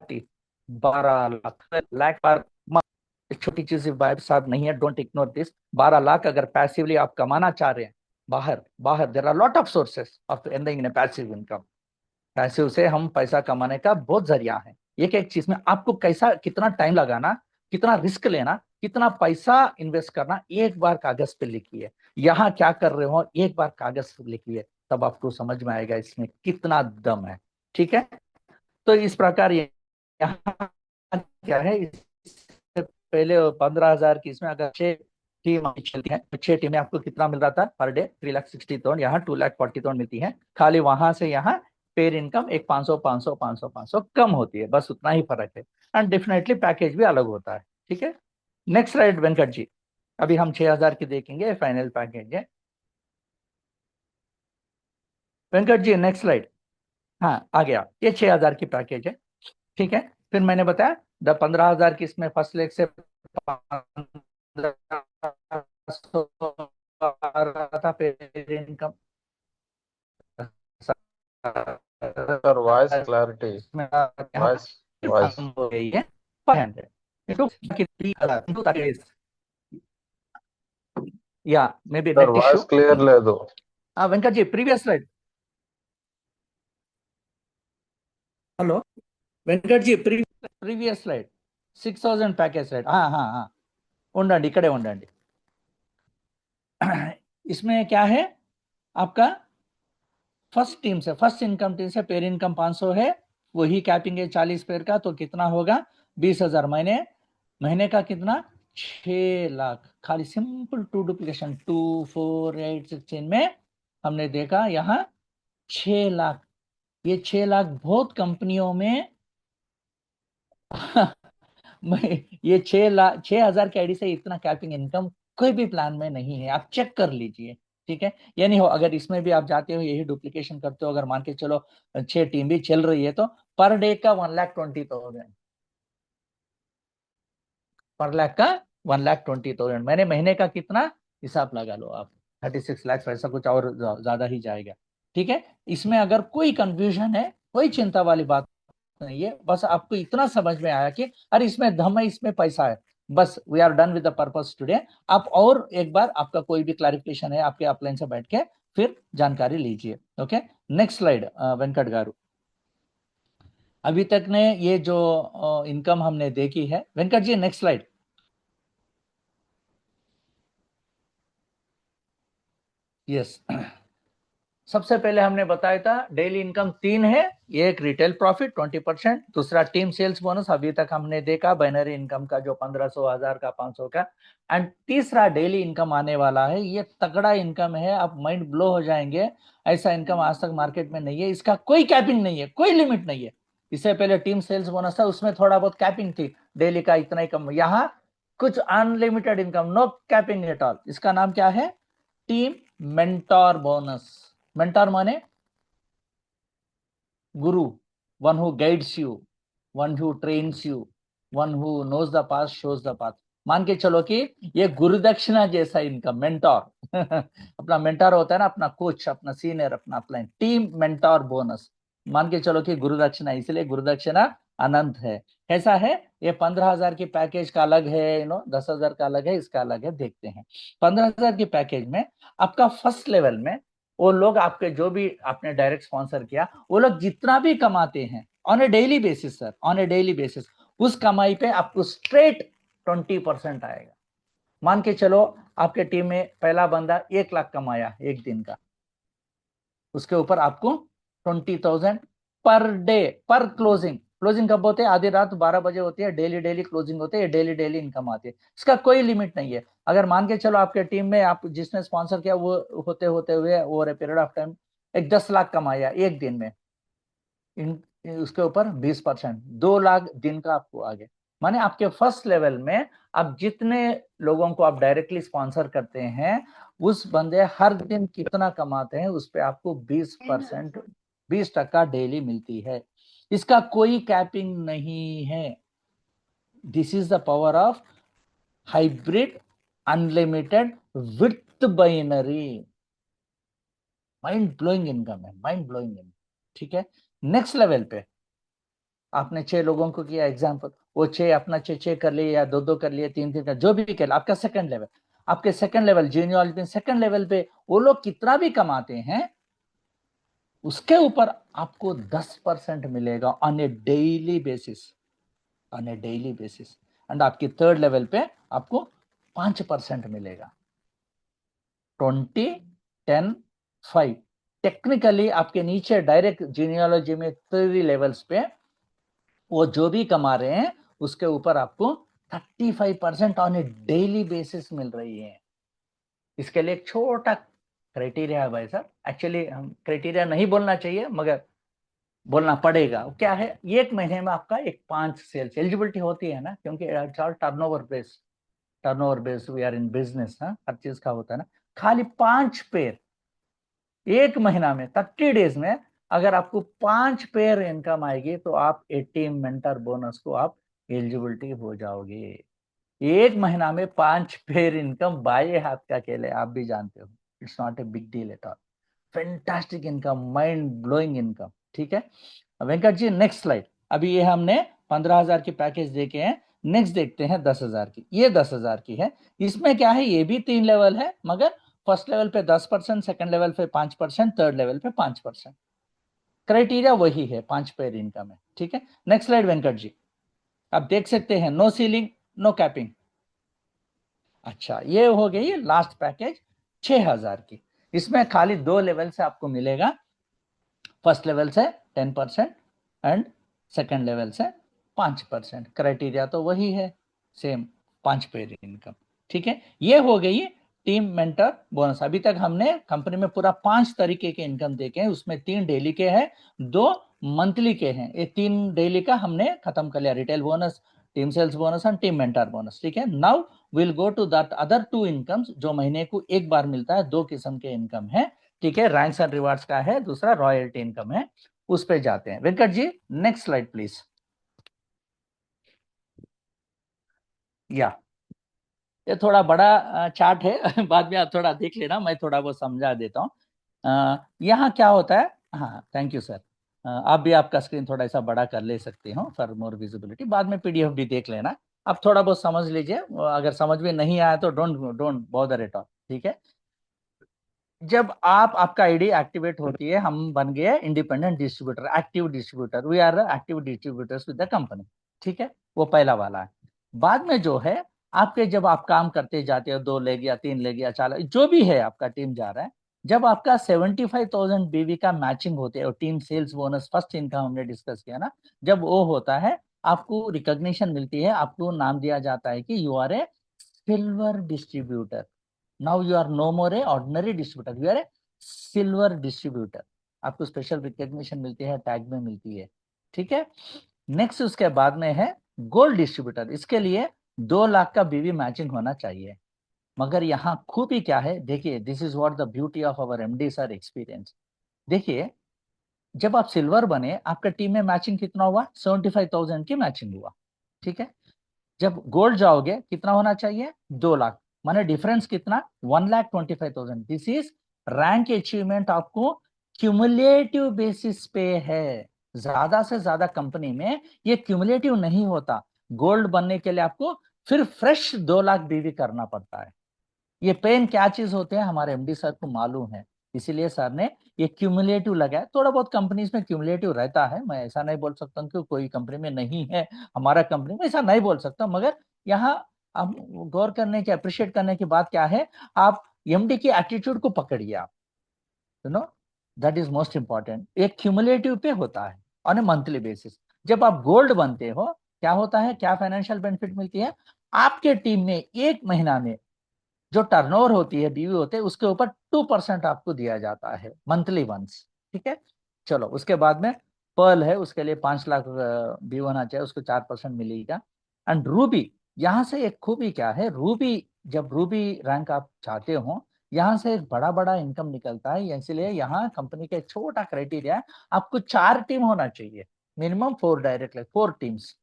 30, 12 lakh per month. छोटी चीज भाई साहब नहीं है, डोंट इग्नोर दिस। 12 लाख अगर पैसिवली आप कमाना चाह रहे हैं बाहर, there are lot of sources of earning in passive income. पैसे से हम पैसा कमाने का बहुत जरिया है। एक एक चीज में आपको कैसा, कितना टाइम लगाना, कितना रिस्क लेना, कितना पैसा इन्वेस्ट करना, एक बार कागज पे लिखिए। यहाँ क्या कर रहे हो, एक बार कागज पे लिखिए, तब आपको समझ में आएगा इसमें कितना दम है। ठीक है, तो इस प्रकार यहाँ क्या है, इससे पहले 15,000 की, इसमें अगर 6 टीम चलती है तो 6 टीमें आपको कितना मिल रहा था पर डे, 3,60,000, यहाँ 2,40,000 मिलती है। खाली वहां से यहाँ पेयर इनकम एक 500 500 500 500 कम होती है, बस उतना ही फर्क है। एंड डेफिनेटली पैकेज भी अलग होता है। ठीक है, नेक्स्ट स्लाइड वेंकट जी। अभी हम 6,000 की देखेंगे, फाइनल पैकेज है। Venkat ji next slide. हाँ आ गया, ये 6,000 की पैकेज है। ठीक है, फिर मैंने बताया 15,000 की, इसमें फर्स्ट लेग से 1500 आ रहा था pair income. Sir voice clarity, इसमें यहाँ वॉइस वॉइस कम हो गई है 500 इंटू 30,000 इंटू 30 या maybe sir net voice issue. Clear లేదు। Venkat ji previous slide. Hello Venkat ji, previous slide 6,000 package slide. ఉండండి, ఇక్కడే ఉండండి। इसमें क्या है आपका, फर्स्ट टीम से, फर्स्ट इनकम टीम से पेयर इनकम 500 है, वही कैपिंग है 40 पेयर का, तो कितना होगा 20,000 महीने। महीने का कितना 6 लाख। खाली सिंपल 2 डुप्लीकेशन 2 4 8 16 में हमने देखा यहाँ 6 लाख। ये 6 लाख बहुत कंपनियों में ये 6 लाख 6,000 के आईडी से इतना कैपिंग इनकम कोई भी प्लान में नहीं है, आप चेक कर लीजिए। ठीक है, ये नहीं हो अगर इसमें भी आप जाते हो यही डुप्लीकेशन करते हो, अगर मान के चलो 6 टीम भी चल रही है, तो पर डे का 1,20,000, पर लाख का 1,20,000, मैंने महीने का कितना हिसाब लगा लो आप, 36 लाख, ऐसा कुछ और ज्यादा ही जाएगा। ठीक है, इसमें अगर कोई कंफ्यूजन है, कोई चिंता वाली बात नहीं है, बस आपको इतना समझ में आया कि अरे इसमें दम है, इसमें पैसा है, बस we are done with the purpose today. आप और एक बार आपका कोई भी क्लैरिफिकेशन है आपके अपलाइन से बैठ के फिर जानकारी लीजिए। ओके, नेक्स्ट स्लाइड वेंकट गारू। अभी तक ने ये जो इनकम हमने देखी है, Venkat ji next slide. Yes, सबसे पहले हमने बताया था डेली इनकम 3 है, एक रिटेल प्रॉफिट 20%, दूसरा टीम सेल्स बोनस अभी तक हमने देखा बाइनरी इनकम का जो 1,500 1000 का 500 का, एंड तीसरा डेली इनकम आने वाला है। ये तगड़ा इनकम है, आप माइंड ब्लो हो जाएंगे, ऐसा इनकम आज तक मार्केट में नहीं है, इसका कोई कैपिंग नहीं है, कोई लिमिट नहीं है। इससे पहले टीम सेल्स बोनस था, उसमें थोड़ा बहुत कैपिंग थी, डेली का इतना ही कम। यहाँ कुछ unlimited income, no capping at all. इसका नाम क्या है, टीम मेंटोर बोनस। मेंटोर माने guru, one who guides you, one who trains you, one who knows the path, shows the path. मान के चलो कि ये गुरु दक्षिणा जैसा इनका मेंटोर अपना मेंटोर होता है ना, अपना कोच, अपना सीनियर, अपना अपलाइन, टीम मेंटोर बोनस। मान के चलो कि गुरु दक्षिणा, इसलिए गुरु दक्षिणा अनंत है। कैसा है ये? 15,000 की पैकेज का अलग है, 10,000 का अलग है, इसका अलग है। देखते हैं 15,000 की पैकेज में आपका फर्स्ट लेवल में वो लोग, आपके जो भी आपने डायरेक्ट स्पॉन्सर किया, वो लोग जितना भी कमाते हैं on A daily basis sir, on A daily basis, उस कमाई पे आपको स्ट्रेट 20% आएगा। मान के चलो आपके टीम में पहला बंदा 1 लाख कमाया एक दिन का, उसके ऊपर आपको 20,000 पर डे, पर क्लोजिंग। क्लोजिंग कब होते हैं? आधी रात 12 बजे होती है, डेली डेली क्लोजिंग होते हैं, डेली डेली इनकम आती है। इसका कोई लिमिट नहीं है। अगर मान के चलो आपके टीम में आप जिसने स्पॉन्सर किया वो होते होते हुए over a period of time एक 10 लाख कमाया एक दिन में, उसके ऊपर 20%, 2 लाख दिन का आपको आगे। माने आपके फर्स्ट लेवल में आप जितने लोगों को आप डायरेक्टली स्पॉन्सर करते हैं, उस बंदे हर दिन कितना कमाते हैं उस पे आपको 20%, 20% डेली मिलती है। इसका कोई कैपिंग नहीं है। This is the power of hybrid unlimited with binary. Mind blowing income है, माइंड ब्लोइंग इनकम। ठीक है, नेक्स्ट लेवल पे आपने 6 लोगों को किया एग्जाम्पल, वो 6 अपना 6 कर लिए या 2 कर लिए, 3 कर, जो भी कर, आपका सेकंड लेवल, आपके second level genealogy second level पे वो लोग कितना भी कमाते हैं, उसके ऊपर आपको 10% मिलेगा on A daily basis, on A daily basis. And आपकी थर्ड लेवल पे आपको 5% मिलेगा। 20, 10, 5। टेक्निकली आपके नीचे डायरेक्ट जीनियोलॉजी में 3 लेवल्स पे वो जो भी कमा रहे हैं उसके ऊपर आपको 35% ऑन ए डेली बेसिस मिल रही है। इसके लिए एक छोटा क्राइटेरिया है भाई साहब, एक्चुअली हम क्राइटेरिया नहीं बोलना चाहिए मगर बोलना पड़ेगा। क्या है? एक महीने में आपका एक 5 सेल्स एलिजिबिलिटी होती है ना, क्योंकि turnover based, turnover based, we are in business, हर चीज का होता है ना। खाली 5 पेयर एक महीना में, 30 डेज में अगर आपको 5 पेयर इनकम आएगी तो आप 80 मेंटर बोनस को आप एलिजिबिलिटी हो जाओगे। एक महीना में 5 पेयर इनकम बाएं हाथ का खेल है, आप भी जानते हो। It's not a big deal at all. Fantastic income, mind blowing income. ठीक है वेंकट जी, नेक्स्ट स्लाइड। अभी ये हमने 15,000 की पैकेज देखे हैं, नेक्स्ट देखते हैं 10,000 की। ये 10,000 की है। इसमें क्या है, ये भी 3 लेवल है, मगर फर्स्ट लेवल पे 10%, सेकंड लेवल पे 5%, थर्ड लेवल पे 5%। क्राइटेरिया वही है, 5 पेयर इनकम है। ठीक है, नेक्स्ट स्लाइड वेंकट जी। आप देख सकते हैं नो सीलिंग, नो कैपिंग। अच्छा, ये हो गई लास्ट पैकेज 6,000 की। इसमें खाली 2 लेवल से आपको मिलेगा। फर्स्ट लेवल से 10% एंड सेकंड लेवल से 5%। क्राइटेरिया तो वही है, सेम, 5 पेयर इनकम। ठीक है, ये हो गई टीम मेंटर बोनस। अभी तक हमने कंपनी में पूरा 5 तरीके के इनकम देखे हैं, उसमें 3 डेली के हैं, 2 मंथली के हैं। ये 3 डेली का हमने खत्म कर लिया, retail bonus, team sales bonus and team mentor bonus. ठीक है, now will go to that other 2 incomes जो महीने को एक बार मिलता है। 2 किस्म के इनकम है। ठीक है, रैंक्स एंड रिवार्ड्स का है, दूसरा रॉयल्टी इनकम है। उस पे जाते हैं Venkat ji, next slide please. या ये थोड़ा बड़ा चार्ट है बाद में आप थोड़ा देख लेना, मैं थोड़ा वो समझा देता हूँ। यहाँ क्या होता है, हाँ थैंक यू सर, आप भी आपका स्क्रीन थोड़ा सा बड़ा कर ले सकते हो फॉर मोर विजिबिलिटी। बाद में पीडीएफ भी देख लेना, आप थोड़ा बहुत समझ लीजिए। अगर समझ में नहीं आया तो don't don't bother it all. ठीक है, जब आपका आईडी एक्टिवेट होती है, हम बन गए independent distributor, active distributor, we are active distributors with the company. ठीक है, वो पहला वाला है। बाद में जो है आपके, जब आप काम करते जाते हो, 2 लेग या 3 लेग या 4 जो भी है आपका टीम जा रहा है, जब आपका 75,000 बीवी का मैचिंग होते हैं और team sales bonus first income हमने डिस्कस किया ना, जब वो होता है आपको रिकॉग्निशन मिलती है, आपको नाम दिया जाता है कि you are a silver distributor. Now you are no more a ordinary distributor, you are a silver distributor. आपको स्पेशल रिकॉग्निशन मिलती है, टैग में मिलती है। ठीक है, नेक्स्ट उसके बाद में है गोल्ड डिस्ट्रीब्यूटर। इसके लिए 2 लाख का बीवी मैचिंग होना चाहिए। मगर यहाँ खूबी क्या है देखिए, this is what the beauty of our MD sir experience. देखिए जब आप सिल्वर बने आपका टीम में मैचिंग कितना हुआ, 75,000 की मैचिंग हुआ, ठीक है। जब गोल्ड जाओगे कितना होना चाहिए, 2 लाख, माने डिफरेंस कितना, 1,25,000। दिस इज रैंक अचीवमेंट आपको क्यूमुलेटिव बेसिस पे है। ज्यादा से ज्यादा कंपनी में ये क्यूमुलेटिव नहीं होता। गोल्ड बनने के लिए आपको फिर फ्रेश 2 लाख बीवी करना पड़ता है। ये पेन क्या चीज होते हैं हमारे एमडी सर को मालूम है, इसीलिए सर ने ये क्यूमुलेटिव लगाया। थोड़ा बहुत कंपनीज में क्यूमुलेटिव रहता है, मैं ऐसा नहीं बोल सकता हूँ कि कोई कंपनी में नहीं है, हमारा कंपनी में ऐसा नहीं बोल सकता। मगर यहाँ आप गौर करने की, अप्रिशिएट करने की बात क्या है, आप एमडी की एटीट्यूड को पकड़िए आप, you know, that is most important. एक क्यूमुलेटिव पे होता है ऑन ए मंथली बेसिस। जब आप गोल्ड बनते हो क्या होता है, क्या फाइनेंशियल बेनिफिट मिलती है, आपके टीम में एक महीना में जो टर्नओवर होती है, बीवी होते हैं, उसके ऊपर 2% आपको दिया जाता है मंथली वंस, ठीक है। चलो उसके बाद में पर्ल है, उसके लिए 5 लाख बीवी होना चाहिए, उसको 4% मिलेगा। एंड रूबी, यहाँ से एक खूबी क्या है, रूबी, जब रूबी रैंक आप चाहते हो, यहाँ से एक बड़ा बड़ा इनकम निकलता है। इसलिए यहाँ कंपनी का एक छोटा क्राइटेरिया है, आपको 4 टीम होना चाहिए, मिनिमम 4 डायरेक्ट, 4 टीम्स,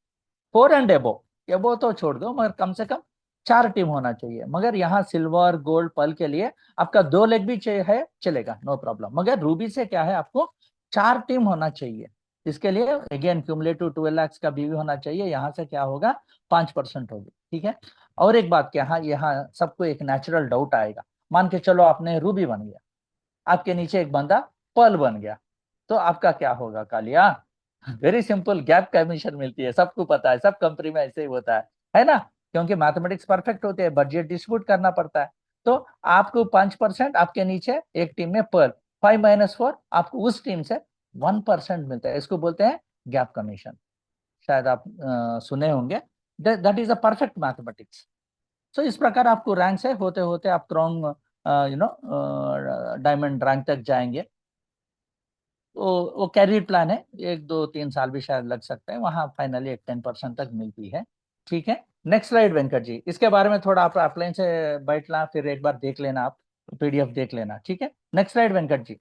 4 एंड एबो तो छोड़ दो, मगर कम से कम 4 टीम होना चाहिए। मगर यहाँ सिल्वर गोल्ड पल के लिए आपका 2 लेग भी चाहिए है, चलेगा, नो प्रॉब्लम। मगर रूबी से क्या है, आपको 4 टीम होना चाहिए। इसके लिए अगेन क्यूमुलेटिव 12 लाख का बीवी होना चाहिए। यहाँ से क्या होगा, 5% होगी, ठीक है। और एक बात क्या, हाँ यहाँ सबको एक नेचुरल डाउट आएगा, मान के चलो आपने रूबी बन गया, आपके नीचे एक बंदा पर्ल बन गया, तो आपका क्या होगा कालिया, वेरी सिंपल, गैप कमीशन मिलती है, सबको पता है, सब कंपनी में ऐसे ही होता है ना। क्योंकि मैथमेटिक्स परफेक्ट होते हैं, बजट डिस्ट्रीब्यूट करना पड़ता है। तो आपको 5%, आपके नीचे एक टीम में पर्ल, 5 - 4, आपको उस टीम से 1% मिलता है, इसको बोलते हैं गैप कमीशन। शायद आप सुने होंगे, that is a perfect mathematics. So इस प्रकार आपको रैंक से होते होते आप crown, you know, diamond rank तक जाएंगे। वो कैरियर प्लान है, 1 2 3 साल भी शायद लग सकता है, वहां फाइनली एक 10% तक मिलती है, ठीक है। नेक्स्ट स्लाइड वेंकट जी, इसके बारे में थोड़ा आप अपलाइन से बैठना, फिर एक बार देख लेना, आप पीडीएफ देख लेना, ठीक है। नेक्स्ट स्लाइड वेंकट जी,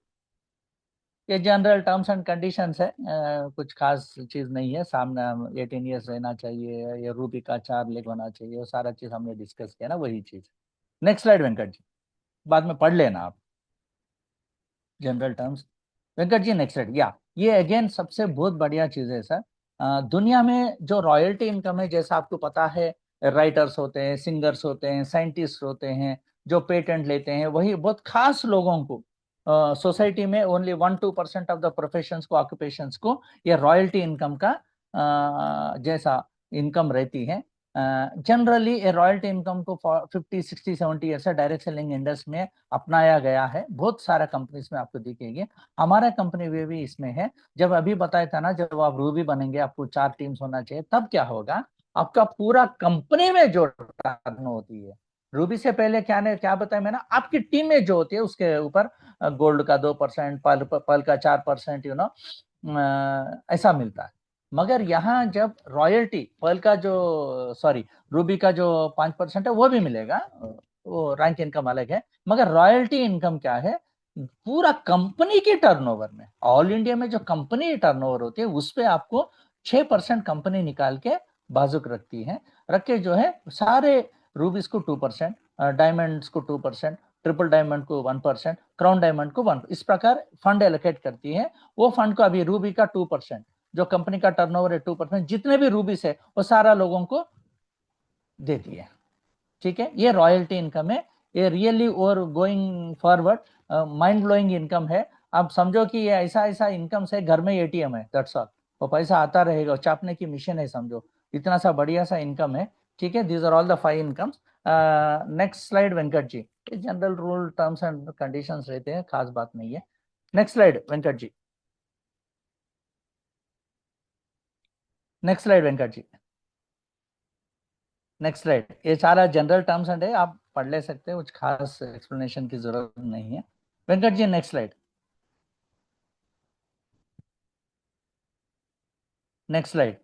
ये जनरल टर्म्स एंड कंडीशंस है, कुछ खास चीज नहीं है। सामने 18 ईयर्स रहना चाहिए, ये रूबी का 4 लेग होना चाहिए, वो सारा चीज हमने डिस्कस किया ना, वही चीज। नेक्स्ट स्लाइड वेंकट जी, बाद में पढ़ लेना आप general terms. Venkat ji next rate, या ये अगेन सबसे बहुत बढ़िया चीज है सर। दुनिया में जो रॉयल्टी इनकम है, जैसा आपको पता है, राइटर्स होते हैं, सिंगर्स होते हैं, साइंटिस्ट होते हैं, जो पेटेंट लेते हैं, वही बहुत खास लोगों को, सोसाइटी में ओनली 1 2% ऑफ द प्रोफेशंस को, ऑक्यूपेशंस को ये रॉयल्टी इनकम का जैसा इनकम रहती है। जनरली ये रॉयल्टी इनकम को 50 60 70 ईयर से डायरेक्ट सेलिंग इंडस्ट्री में अपनाया गया है, बहुत सारा कंपनीज में आपको दिखेंगे, हमारा कंपनी में भी इसमें है। जब अभी बताया था ना, जब आप रूबी बनेंगे आपको 4 टीम्स होना चाहिए, तब क्या होगा, आपका पूरा कंपनी में जो टर्न होती है, रूबी से पहले क्या ने क्या बताया मैंने, आपकी टीम में जो होती है उसके ऊपर गोल्ड का 2%, पल का 4%, ऐसा मिलता है। मगर यहाँ जब रॉयल्टी पर्ल का जो, सॉरी, रूबी का जो 5% है वो भी मिलेगा, वो रैंक इनकम अलग है। मगर रॉयल्टी इनकम क्या है, पूरा कंपनी के टर्नओवर में, ऑल इंडिया में जो कंपनी टर्नओवर होती है उस पे आपको 6% कंपनी निकाल के बाजुक रखती है, रख के जो है सारे रूबीज को 2%, डायमंड्स को 2%, ट्रिपल डायमंड को 1%, क्राउन डायमंड को 1, इस प्रकार फंड एलोकेट करती है। वो फंड को अभी रूबी का 2%, जो कंपनी का टर्नओवर है 2%, जितने भी रूबीस है वो सारा लोगों को देती है, ठीक है। ये रॉयल्टी इनकम है, ये रियली और going forward mind blowing income है। आप समझो कि ये ऐसा ऐसा इनकम है, घर में एटीएम है, दैट्स ऑल, वो पैसा आता रहेगा, चापने की मिशन है, समझो इतना सा बढ़िया सा इनकम है, ठीक है। These are all the 5 incomes. Next slide Venkat ji, ये general rule terms and conditions रहते हैं, खास बात नहीं है। Next slide Venkat ji, next slide Venkat ji, next slide, ये सारा जनरल टर्म्स एंड है, आप पढ़ ले सकते हैं, कुछ खास एक्सप्लेनेशन की जरूरत नहीं है। Venkat ji next slide, next slide.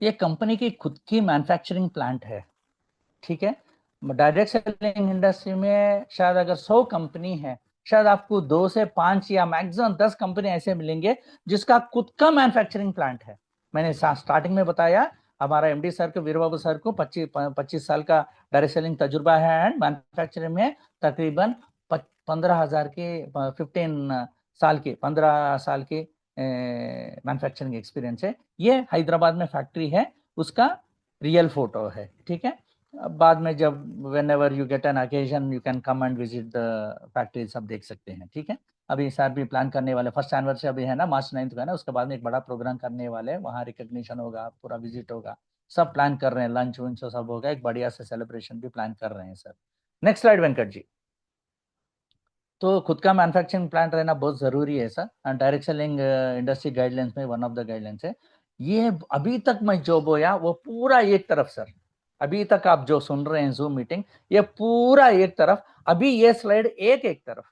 ये कंपनी की खुद की मैन्युफैक्चरिंग प्लांट है, ठीक है। डायरेक्ट सेलिंग इंडस्ट्री में शायद अगर 100 कंपनी है शायद आपको 2 से 5 या मैक्सिमम 10 कंपनी ऐसे मिलेंगे जिसका खुद का मैन्युफैक्चरिंग प्लांट है। मैंने स्टार्टिंग में बताया हमारा एमडी सर को, वीर बाबू सर को 25 साल का डायरेक्ट सेलिंग तजुर्बा है एंड मैन्युफैक्चरिंग में तकरीबन 15,000 के 15 साल के मैन्युफैक्चरिंग एक्सपीरियंस है। ये हैदराबाद में फैक्ट्री है, उसका रियल फोटो है, ठीक है। बाद में जब whenever you get an occasion you can come and visit the factory, सब देख सकते हैं, ठीक है। अभी सर भी प्लान करने वाले, फर्स्ट एनिवर्सरी अभी है ना, मार्च 9 को है ना, उसके बाद में एक बड़ा प्रोग्राम करने वाले हैं, वहाँ रिकग्निशन होगा, पूरा विजिट होगा, सब प्लान कर रहे हैं, लंच वंच सब होगा, एक बढ़िया से सेलिब्रेशन भी प्लान कर रहे हैं सर। नेक्स्ट स्लाइड वेंकट जी। तो खुद का मैन्युफैक्चरिंग प्लांट रहना बहुत जरूरी है sir, and direct selling industry guidelines में वन ऑफ द गाइडलाइंस है। ये अभी तक मैं जो बोया वो पूरा एक तरफ सर, अभी तक आप जो सुन रहे हैं जूम मीटिंग, ये पूरा एक तरफ, अभी ये स्लाइड एक तरफ।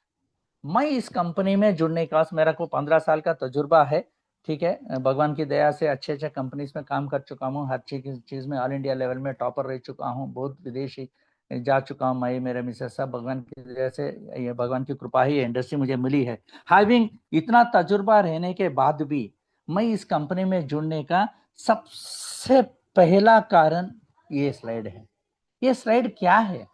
मैं इस कंपनी में जुड़ने का मेरा को 15 साल का तजुर्बा है, ठीक है। भगवान की दया से अच्छे अच्छे कंपनीज में काम कर चुका हूँ, हर चीज में ऑल इंडिया लेवल में टॉपर रह चुका हूँ, बहुत विदेशी जा चुका हूँ, मैं मेरे मिसेस सब भगवान की दया से, ये भगवान की कृपा ही इंडस्ट्री मुझे मिली है। हैविंग इतना तजुर्बा रहने के बाद भी मैं इस कंपनी में जुड़ने का सबसे पहला कारण ये स्लाइड है। ये स्लाइड क्या है?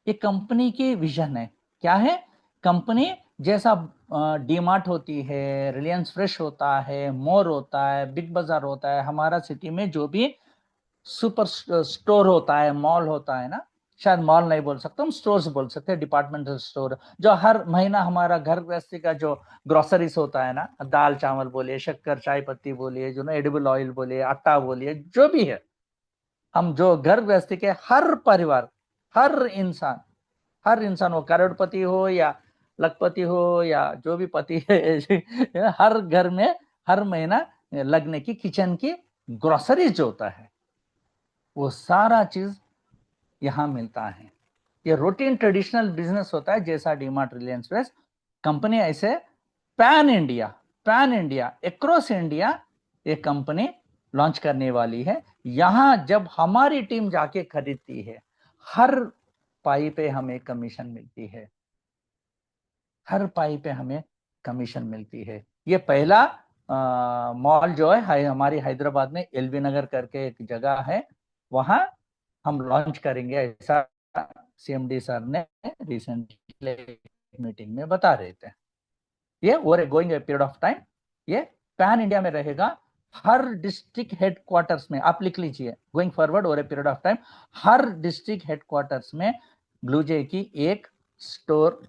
ये कंपनी की विजन है। क्या है? कंपनी जैसा डीमार्ट होती है, रिलायंस फ्रेश होता है, मोर होता है, बिग बाजार होता है, हमारा सिटी में जो भी सुपर स्टोर होता है, मॉल होता है ना, शायद मॉल नहीं बोल सकता, हम स्टोर्स बोल सकते हैं, डिपार्टमेंटल स्टोर, जो हर महीना हमारा घर गृहस्थी का जो ग्रोसरीज होता है ना, दाल चावल बोलिए, शक्कर चाय पत्ती बोलिए, जो ना एडिबल ऑयल बोलिए, आटा बोलिए, जो भी है, हम जो घर गृहस्थी के हर परिवार, हर इंसान वो करोड़पति हो या लखपति हो या जो भी पति है हर घर में हर महीना लगने की किचन की ग्रोसरीज जो होता है वो सारा चीज यहाँ मिलता है। ये रूटीन ट्रेडिशनल बिजनेस होता है जैसा डीमार्ट, रिलायंस फ्रेश। कंपनी ऐसे पैन इंडिया अक्रॉस इंडिया ये कंपनी लॉन्च करने वाली है। यहाँ जब हमारी टीम जाके खरीदती है, हर पाई पे हमें कमीशन मिलती है, हर पाई पे हमें कमीशन मिलती है। ये पहला मॉल जो है हमारी हैदराबाद में एलबी नगर करके एक जगह है, वहां हम लॉन्च करेंगे, ऐसा सीएमडी सर ने रिसेंटली मीटिंग में बता रहे थे। ये over A going a period of time ये पैन इंडिया में रहेगा। हर डिस्ट्रिक्ट हेडक्वार्टर्स में, आप लिख लीजिए, going forward over a period of time her district headquarters में ब्लूजे की एक स्टोर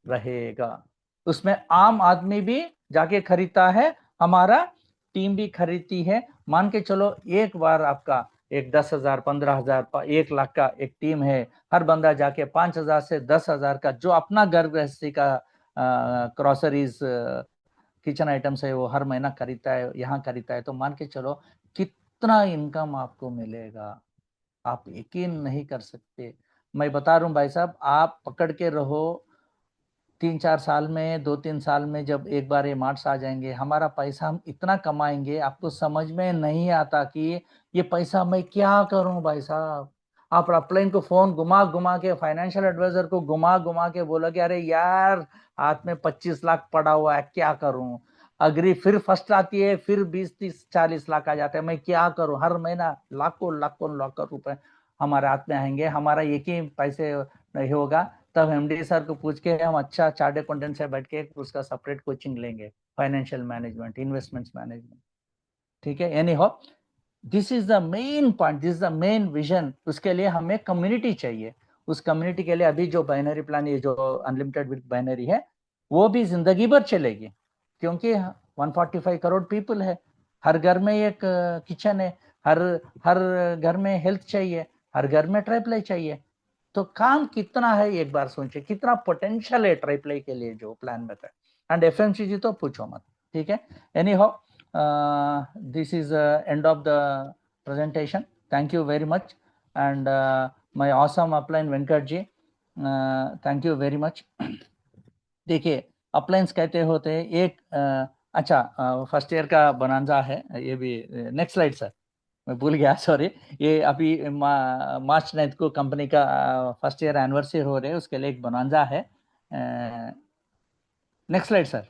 रहेगा। उसमें आम आदमी भी जाके खरीदता है, हमारा टीम भी खरीदती है। मान के चलो एक बार आपका एक 10,000, 15,000, 1 लाख का एक टीम है, हर बंदा जाके 5,000 से 10,000 का जो अपना घर गृहस्थी का ग्रोसरीज किचन आइटम्स है वो हर महीना खरीदता है, यहाँ खरीदता है, तो मान के चलो कितना इनकम आपको मिलेगा, आप यकीन नहीं कर सकते। मैं बता रहा हूँ भाई साहब, आप पकड़ के रहो, 3-4 साल में, 2-3 साल में जब एक बार ये मार्ट्स आ जाएंगे, हमारा पैसा हम इतना कमाएंगे, आपको समझ में नहीं आता कि ये पैसा मैं क्या करूं भाई साहब। आप अपलाइन को फोन घुमा घुमा के, फाइनेंशियल एडवाइजर को घुमा घुमा के बोलोगे अरे यार हाथ में 25 लाख पड़ा हुआ है, क्या करूं। अग्री फिर फर्स्ट आती है, फिर 20-30-40 लाख आ जाते हैं, मैं क्या करूं। हर महीना लाखों लाखों लाखों रुपए हमारे हाथ में आएंगे, हमारा एक ही पैसे नहीं होगा। तब एमडी सर को पूछ के हम अच्छा चार्ट अकाउंटेंट से बैठ के उसका सेपरेट कोचिंग लेंगे, फाइनेंशियल मैनेजमेंट, इन्वेस्टमेंट्स मैनेजमेंट, ठीक है। एनी हो, this is the main point, this is the main vision. उसके लिए हमें कम्युनिटी चाहिए। उस कम्युनिटी के लिए अभी जो बाइनरी प्लान, ये जो अनलिमिटेड विद बाइनरी है, वो भी जिंदगी भर चलेगी, क्योंकि 145 करोड़ पीपल है, हर घर में एक किचन है, हर हर घर में हेल्थ चाहिए, हर घर में ट्राइप्लाई चाहिए। तो काम कितना है एक बार सोचिए, कितना पोटेंशियल है ट्राइप्लाई के लिए जो प्लान बताया। एंड एफएमसीजी तो पूछो मत, ठीक है। Any how, this is end of the presentation. Thank you very much, and my awesome upline Venkat ji, thank you very much. देखिए, अपलाइंस कहते होते हैं एक अच्छा फर्स्ट ईयर का बनांजा है ये भी। नेक्स्ट स्लाइड सर, मैं भूल गया, सॉरी। ये अभी मार्च 9 को कंपनी का फर्स्ट ईयर एनिवर्सरी हो रहे है, उसके लिए एक बनांजा है। Next slide sir.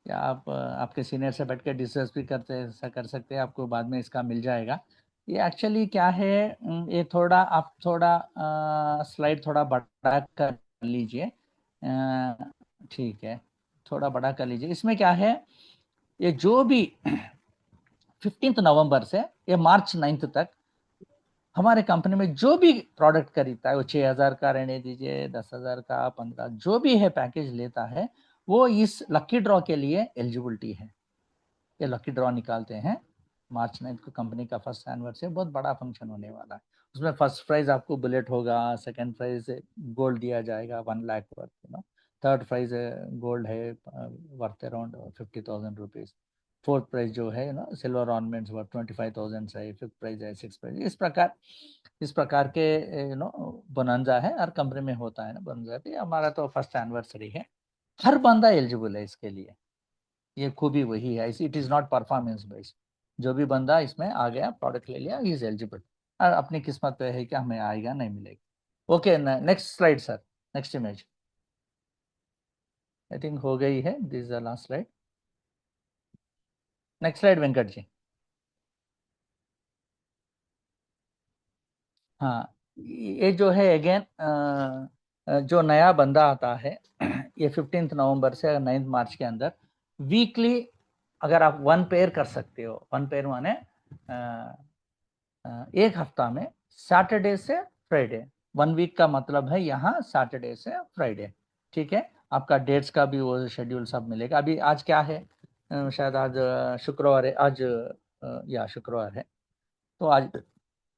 या आप आपके सीनियर से बैठ के डिस्कस भी कर सकते हैं, आपको बाद में इसका मिल जाएगा। ये एक्चुअली क्या है, ये थोड़ा आप थोड़ा स्लाइड थोड़ा बड़ा कर लीजिए। ठीक है, थोड़ा बड़ा कर लीजिए। इसमें क्या है, ये जो भी 15 नवंबर से ये मार्च 9 तक हमारे कंपनी में जो भी प्रोडक्ट खरीदता है, वो 6,000 का रहने दीजिए, 10,000 का, 15, जो भी है पैकेज लेता है, वो इस लकी ड्रॉ के लिए एलिजिबिलिटी है। ये लकी ड्रॉ निकालते हैं मार्च 9 को। कंपनी का फर्स्ट एनिवर्सरी बहुत बड़ा फंक्शन होने वाला है। उसमें फर्स्ट प्राइज आपको बुलेट होगा, सेकंड प्राइज गोल्ड दिया जाएगा 1 lakh worth, third prize gold है worth around 50,000 rupees. Fourth prize जो है सिल्वर ऑर्नामेंट्स वर्थ 25,000 है। फिफ्थ प्राइज है 6 प्राइज। इस प्रकार के बोनांजा है, हर कंपनी में होता है ना बोनांजा भी। हमारा तो फर्स्ट एनिवर्सरी है, हर बंदा एलिजिबल है इसके लिए। ये खूबी वही है, it is not performance based. जो भी बंदा इसमें आ गया, प्रोडक्ट ले लिया, ही इज एलिजिबल। और अपनी किस्मत पे है कि हमें आएगा नहीं मिलेगा। Okay, next slide sir, next image. I think हो गई है, this is the last slide. Next slide Venkat ji. हाँ, ये जो है अगेन जो नया बंदा आता है ये 15 नवंबर से 9 मार्च के अंदर वीकली अगर आप 1 पेयर कर सकते हो, 1 पेयर माने एक हफ्ता में सैटरडे से फ्राइडे, 1 वीक का मतलब है यहाँ सैटरडे से फ्राइडे। ठीक है, आपका डेट्स का भी वो शेड्यूल सब मिलेगा। अभी आज क्या है, शायद आज शुक्रवार है, आज या शुक्रवार है, तो आज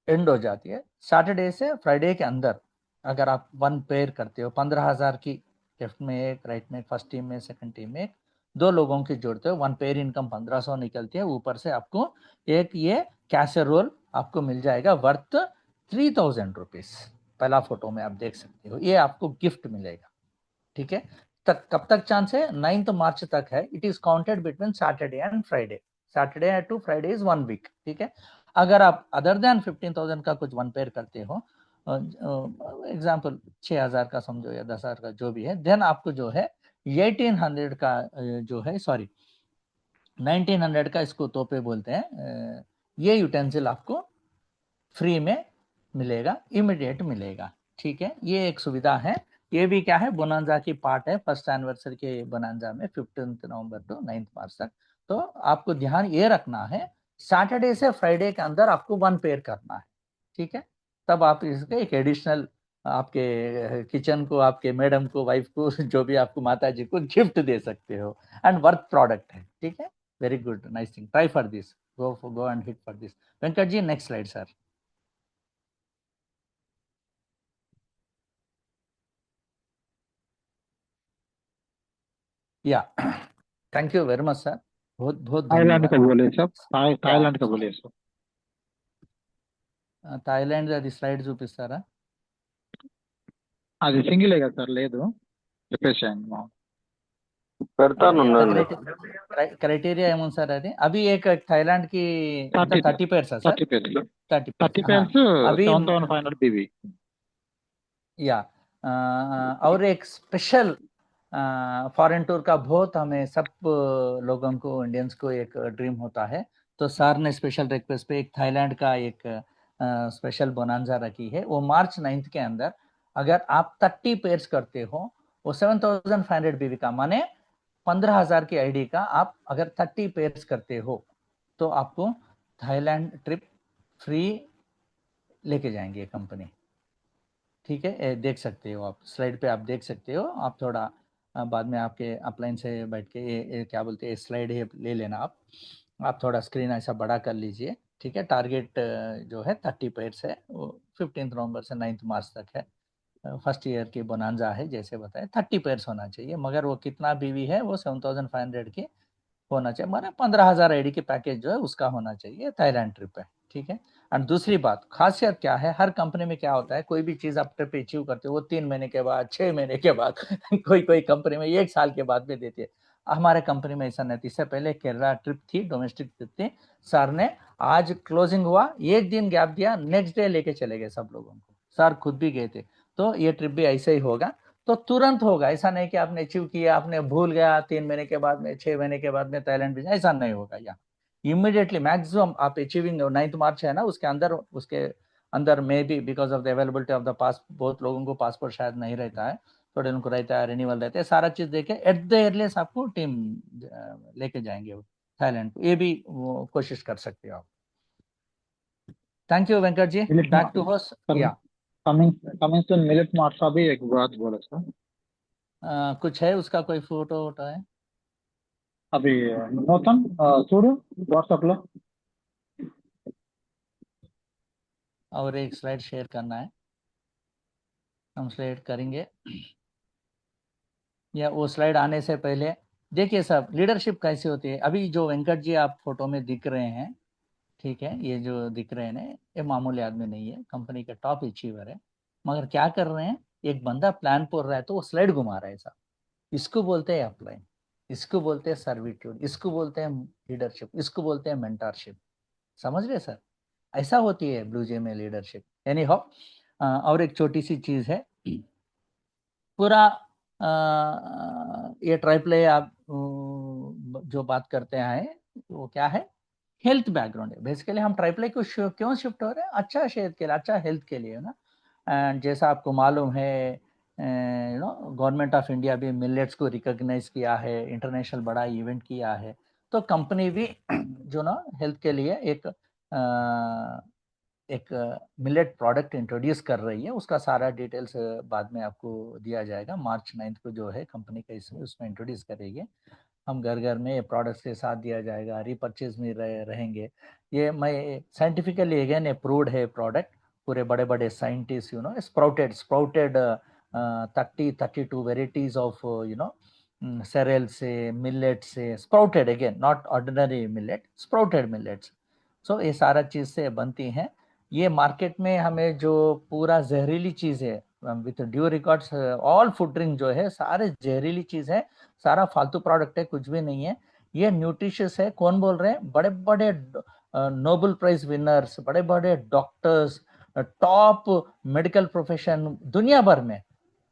एंड हो जाती है। सैटरडे से फ्राइडे के अंदर अगर आप 1 पेयर करते हो, 15,000 की लेफ्ट में एक, राइट में एक, फर्स्ट टीम में, सेकंड टीम में एक, 2 लोगों की जोड़ते हो, 1 पेयर इनकम 1500 निकलती है। ऊपर से आपको एक ये कैसरोल आपको मिल जाएगा वर्थ 3,000 रुपीज। पहला फोटो में आप देख सकते हो, ये आपको गिफ्ट मिलेगा। ठीक है, तक कब तक चांस है, 9 मार्च तक है। It is counted between Saturday and Friday. Saturday to Friday is 1 week. ठीक है, अगर आप अदर देन 15,000 का कुछ 1 पेयर करते हो, एग्जाम्पल 6,000 का समझो या 10,000 का जो भी है, देन आपको जो है 1800 का जो है, सॉरी 1900 का, इसको तोपे बोलते हैं, ये यूटेंसिल आपको फ्री में मिलेगा, इमीडिएट मिलेगा। ठीक है, ये एक सुविधा है। ये भी क्या है, बोनांजा की पार्ट है, फर्स्ट एनिवर्सरी के बोनांजा में 15 नवंबर टू 9 मार्च तक। तो आपको ध्यान ये रखना है, सैटरडे से फ्राइडे के अंदर आपको 1 पेयर करना है। ठीक है, तब आप इसके एक एडिशनल आपके किचन को, आपके मैडम को, वाइफ को, जो भी आपको माता जी को गिफ्ट दे सकते हो, एंड वर्थ प्रोडक्ट है। ठीक है, very good, nice thing, try for this, go and hit for this. Venkat ji, next slide sir. Yeah thank you very much sir, बहुत बहुत थाईलैंड धन्यवाद। का बोले सब, या थाईलैंड का बोले सब। థాయిలాండ్ అది స్లైడ్ చూపిస్తారా? అది సింగిల్ కదా సార్, లేదు రిఫ్రెష్ చేయండి మా. పెడతాను ఎంత ఉండండి. క్రైటీరియా ఏముంది సార్ అది? అभी एक थाईलैंड की ఎంత 30 पेयर्स सर? 30 పేర్స్ 30 30 हाँ పేర్స్ अभी 7,500 BV. या और एक स्पेशल फॉरेन टूर का बहुत हमें सब लोगों को, इंडियंस को एक ड्रीम होता है। तो सर ने स्पेशल रिक्वेस्ट पे एक थाईलैंड का एक स्पेशल बोनांजा रखी है। वो मार्च 9 के अंदर अगर आप 30 पेयर्स करते हो, वो 7,500 बीवी का माने 15,000 की आईडी का, आप अगर 30 पेयर्स करते हो तो आपको थाईलैंड ट्रिप फ्री लेके जाएंगे कंपनी। ठीक है, देख सकते हो आप स्लाइड पे, आप देख सकते हो। आप थोड़ा बाद में आपके अपलाइन से बैठ के ये क्या बोलते हैं, स्लाइड है, ले लेना आप थोड़ा स्क्रीन ऐसा बड़ा कर लीजिए। ठीक है, टारगेट जो है 30 पेयर्स है, वो 15 नवंबर से 9 मार्च तक है। फर्स्ट ईयर की बोनांजा है, जैसे बताए 30 पेयर्स होना चाहिए, मगर वो कितना बीवी है, वो 7,500 की होना चाहिए, माने 15,000 आईडी की पैकेज जो है उसका होना चाहिए। थाईलैंड ट्रिप है। ठीक है, और दूसरी बात, खासियत क्या है, हर कंपनी में क्या होता है, कोई भी चीज आप ट्रिप अचीव करते हो, वो 3 महीने के बाद, 6 महीने के बाद कोई कंपनी में 1 साल के बाद भी देती है। हमारे कंपनी में ऐसा नहीं। इससे पहले केरला ट्रिप थी, डोमेस्टिक ट्रिप थी, सर ने आज क्लोजिंग हुआ, 1 दिन गैप दिया, नेक्स्ट डे लेके चले गए सब लोगों को, सर खुद भी गए थे। तो ये ट्रिप भी ऐसे ही होगा। तो तुरंत होगा। ऐसा नहीं कि आपने अचीव किया, आपने भूल गया 3 महीने के बाद में, 6 महीने के बाद में थाईलैंड भेजना, ऐसा नहीं होगा यहाँ। इमिडिएटली मैक्सिमम आप अचीविंग 9 मार्च है ना, उसके अंदर में भी because of the availability of the pass, बहुत लोगों को पासपोर्ट शायद नहीं रहता है, थोड़े उनको रहता है, रिन्यूअल रहता है, सारा चीज देके एट द एर्लिएस्ट आपको टीम लेके जाएंगे वो थाईलैंड को। ये भी वो कोशिश कर सकते हो आप। Thank you Venkat ji. मिलिट back to host. Sir, yeah coming coming soon millet mart का भी एक बात बोला सर। कुछ है उसका कोई फोटो वोटो है? अभी नूतन చూడు వాట్సాప్ లో। और एक स्लाइड शेयर करना है, हम स्लाइड करेंगे। या वो स्लाइड आने से पहले देखिए साहब, लीडरशिप कैसी होती है। अभी जो वेंकट जी आप फोटो में दिख रहे हैं, ठीक है, ये जो दिख रहे हैं ना, ये मामूली आदमी नहीं है, कंपनी के टॉप अचीवर है। मगर क्या कर रहे हैं, एक बंदा प्लान पर रहा है तो वो स्लाइड घुमा रहा है साहब। इसको बोलते हैं अपलाइन, इसको बोलते हैं सर्विट्यूड, इसको बोलते हैं लीडरशिप, इसको बोलते हैं मेंटरशिप। समझ रहे सर? ऐसा होती है ब्लू जे में लीडरशिप। एनी हाउ, और एक छोटी सी चीज है, पूरा ये ट्राइप्ले आप जो बात करते हैं वो क्या है, हेल्थ बैकग्राउंड है। बेसिकली हम ट्राइप्ले को क्यों शिफ्ट हो रहे हैं, अच्छा सेहत के लिए, अच्छा हेल्थ के लिए ना। एंड जैसा आपको मालूम है, गवर्नमेंट ऑफ इंडिया भी मिलेट्स को रिकॉग्नाइज किया है, इंटरनेशनल बड़ा इवेंट किया है। तो कंपनी भी जो ना हेल्थ के लिए एक मिलेट प्रोडक्ट इंट्रोड्यूस कर रही है। उसका सारा डिटेल्स बाद में आपको दिया जाएगा। मार्च 9 को जो है कंपनी का इसमें उसमें इंट्रोड्यूस करेगी। हम घर घर में ये प्रोडक्ट्स के साथ दिया जाएगा, रीपर्चेज में रहेंगे। ये मैं साइंटिफिकली अगेन अप्रूव्ड है प्रोडक्ट। पूरे बड़े बड़े scientist sprouted 32 varieties of cereal से, मिलेट से sprouted, again not ordinary millet, sprouted millets. So ये सारा चीज से बनती हैं। ये मार्केट में हमें जो पूरा जहरीली चीज है, with due records, all food drink जो है सारे जहरीली चीज है, सारा फालतू प्रोडक्ट है, कुछ भी नहीं है। ये न्यूट्रिशियस है। कौन बोल रहे हैं? बड़े बड़े नोबेल प्राइज विनर्स, बड़े बड़े डॉक्टर्स, टॉप मेडिकल प्रोफेशन दुनिया भर में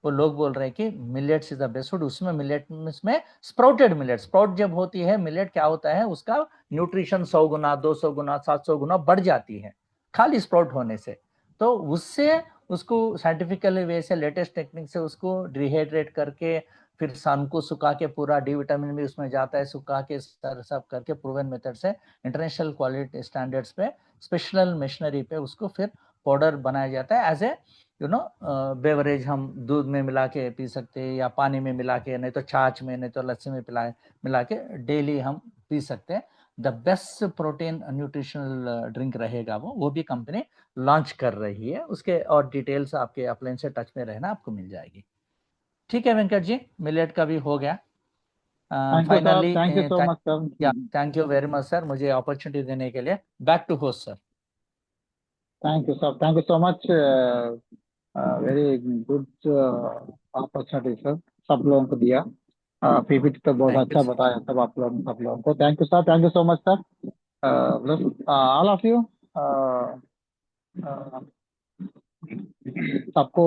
वो लोग बोल रहे हैं कि millets is the best food. उसमें मिलेट में स्प्राउटेड मिलेट, स्प्राउट जब होती है मिलेट, क्या होता है उसका न्यूट्रिशन 100 गुना, 200 गुना, 700 गुना बढ़ जाती है खाली स्प्राउट होने से। तो उससे उसको साइंटिफिकली वे से, लेटेस्ट टेक्निक से उसको डिहाइड्रेट करके, फिर सन को सुखा के, पूरा डी विटामिन भी उसमें जाता है, सुखा के सब करके प्रूवन मेथड से इंटरनेशनल क्वालिटी स्टैंडर्ड्स पे, स्पेशल मशीनरी पे उसको फिर पाउडर बनाया जाता है। एज ए बेवरेज हम दूध में मिला के पी सकते हैं, या पानी में मिला के, नहीं तो छाछ में, नहीं तो लस्सी में मिला के डेली हम पी सकते हैं। The best protein nutritional drink रहेगा वो भी कंपनी लॉन्च कर रही है। उसके और डिटेल्स आपके अपलाइन से टच में रहना आपको मिल जाएगी। ठीक है वेंकट जी, मिलेट का भी हो गया। Thank you sir, finally thank you so much yeah sir. Thank you very much sir, मुझे अपॉर्चुनिटी देने के लिए। Back to host sir. Thank you sir, thank you so much. Very good opportunity sir, सब लोगों को दिया। पीपीटी तो बहुत थैंक यू अच्छा सर। बताया सब लोगों को। Thank you sir, thank you so much sir. All of you सबको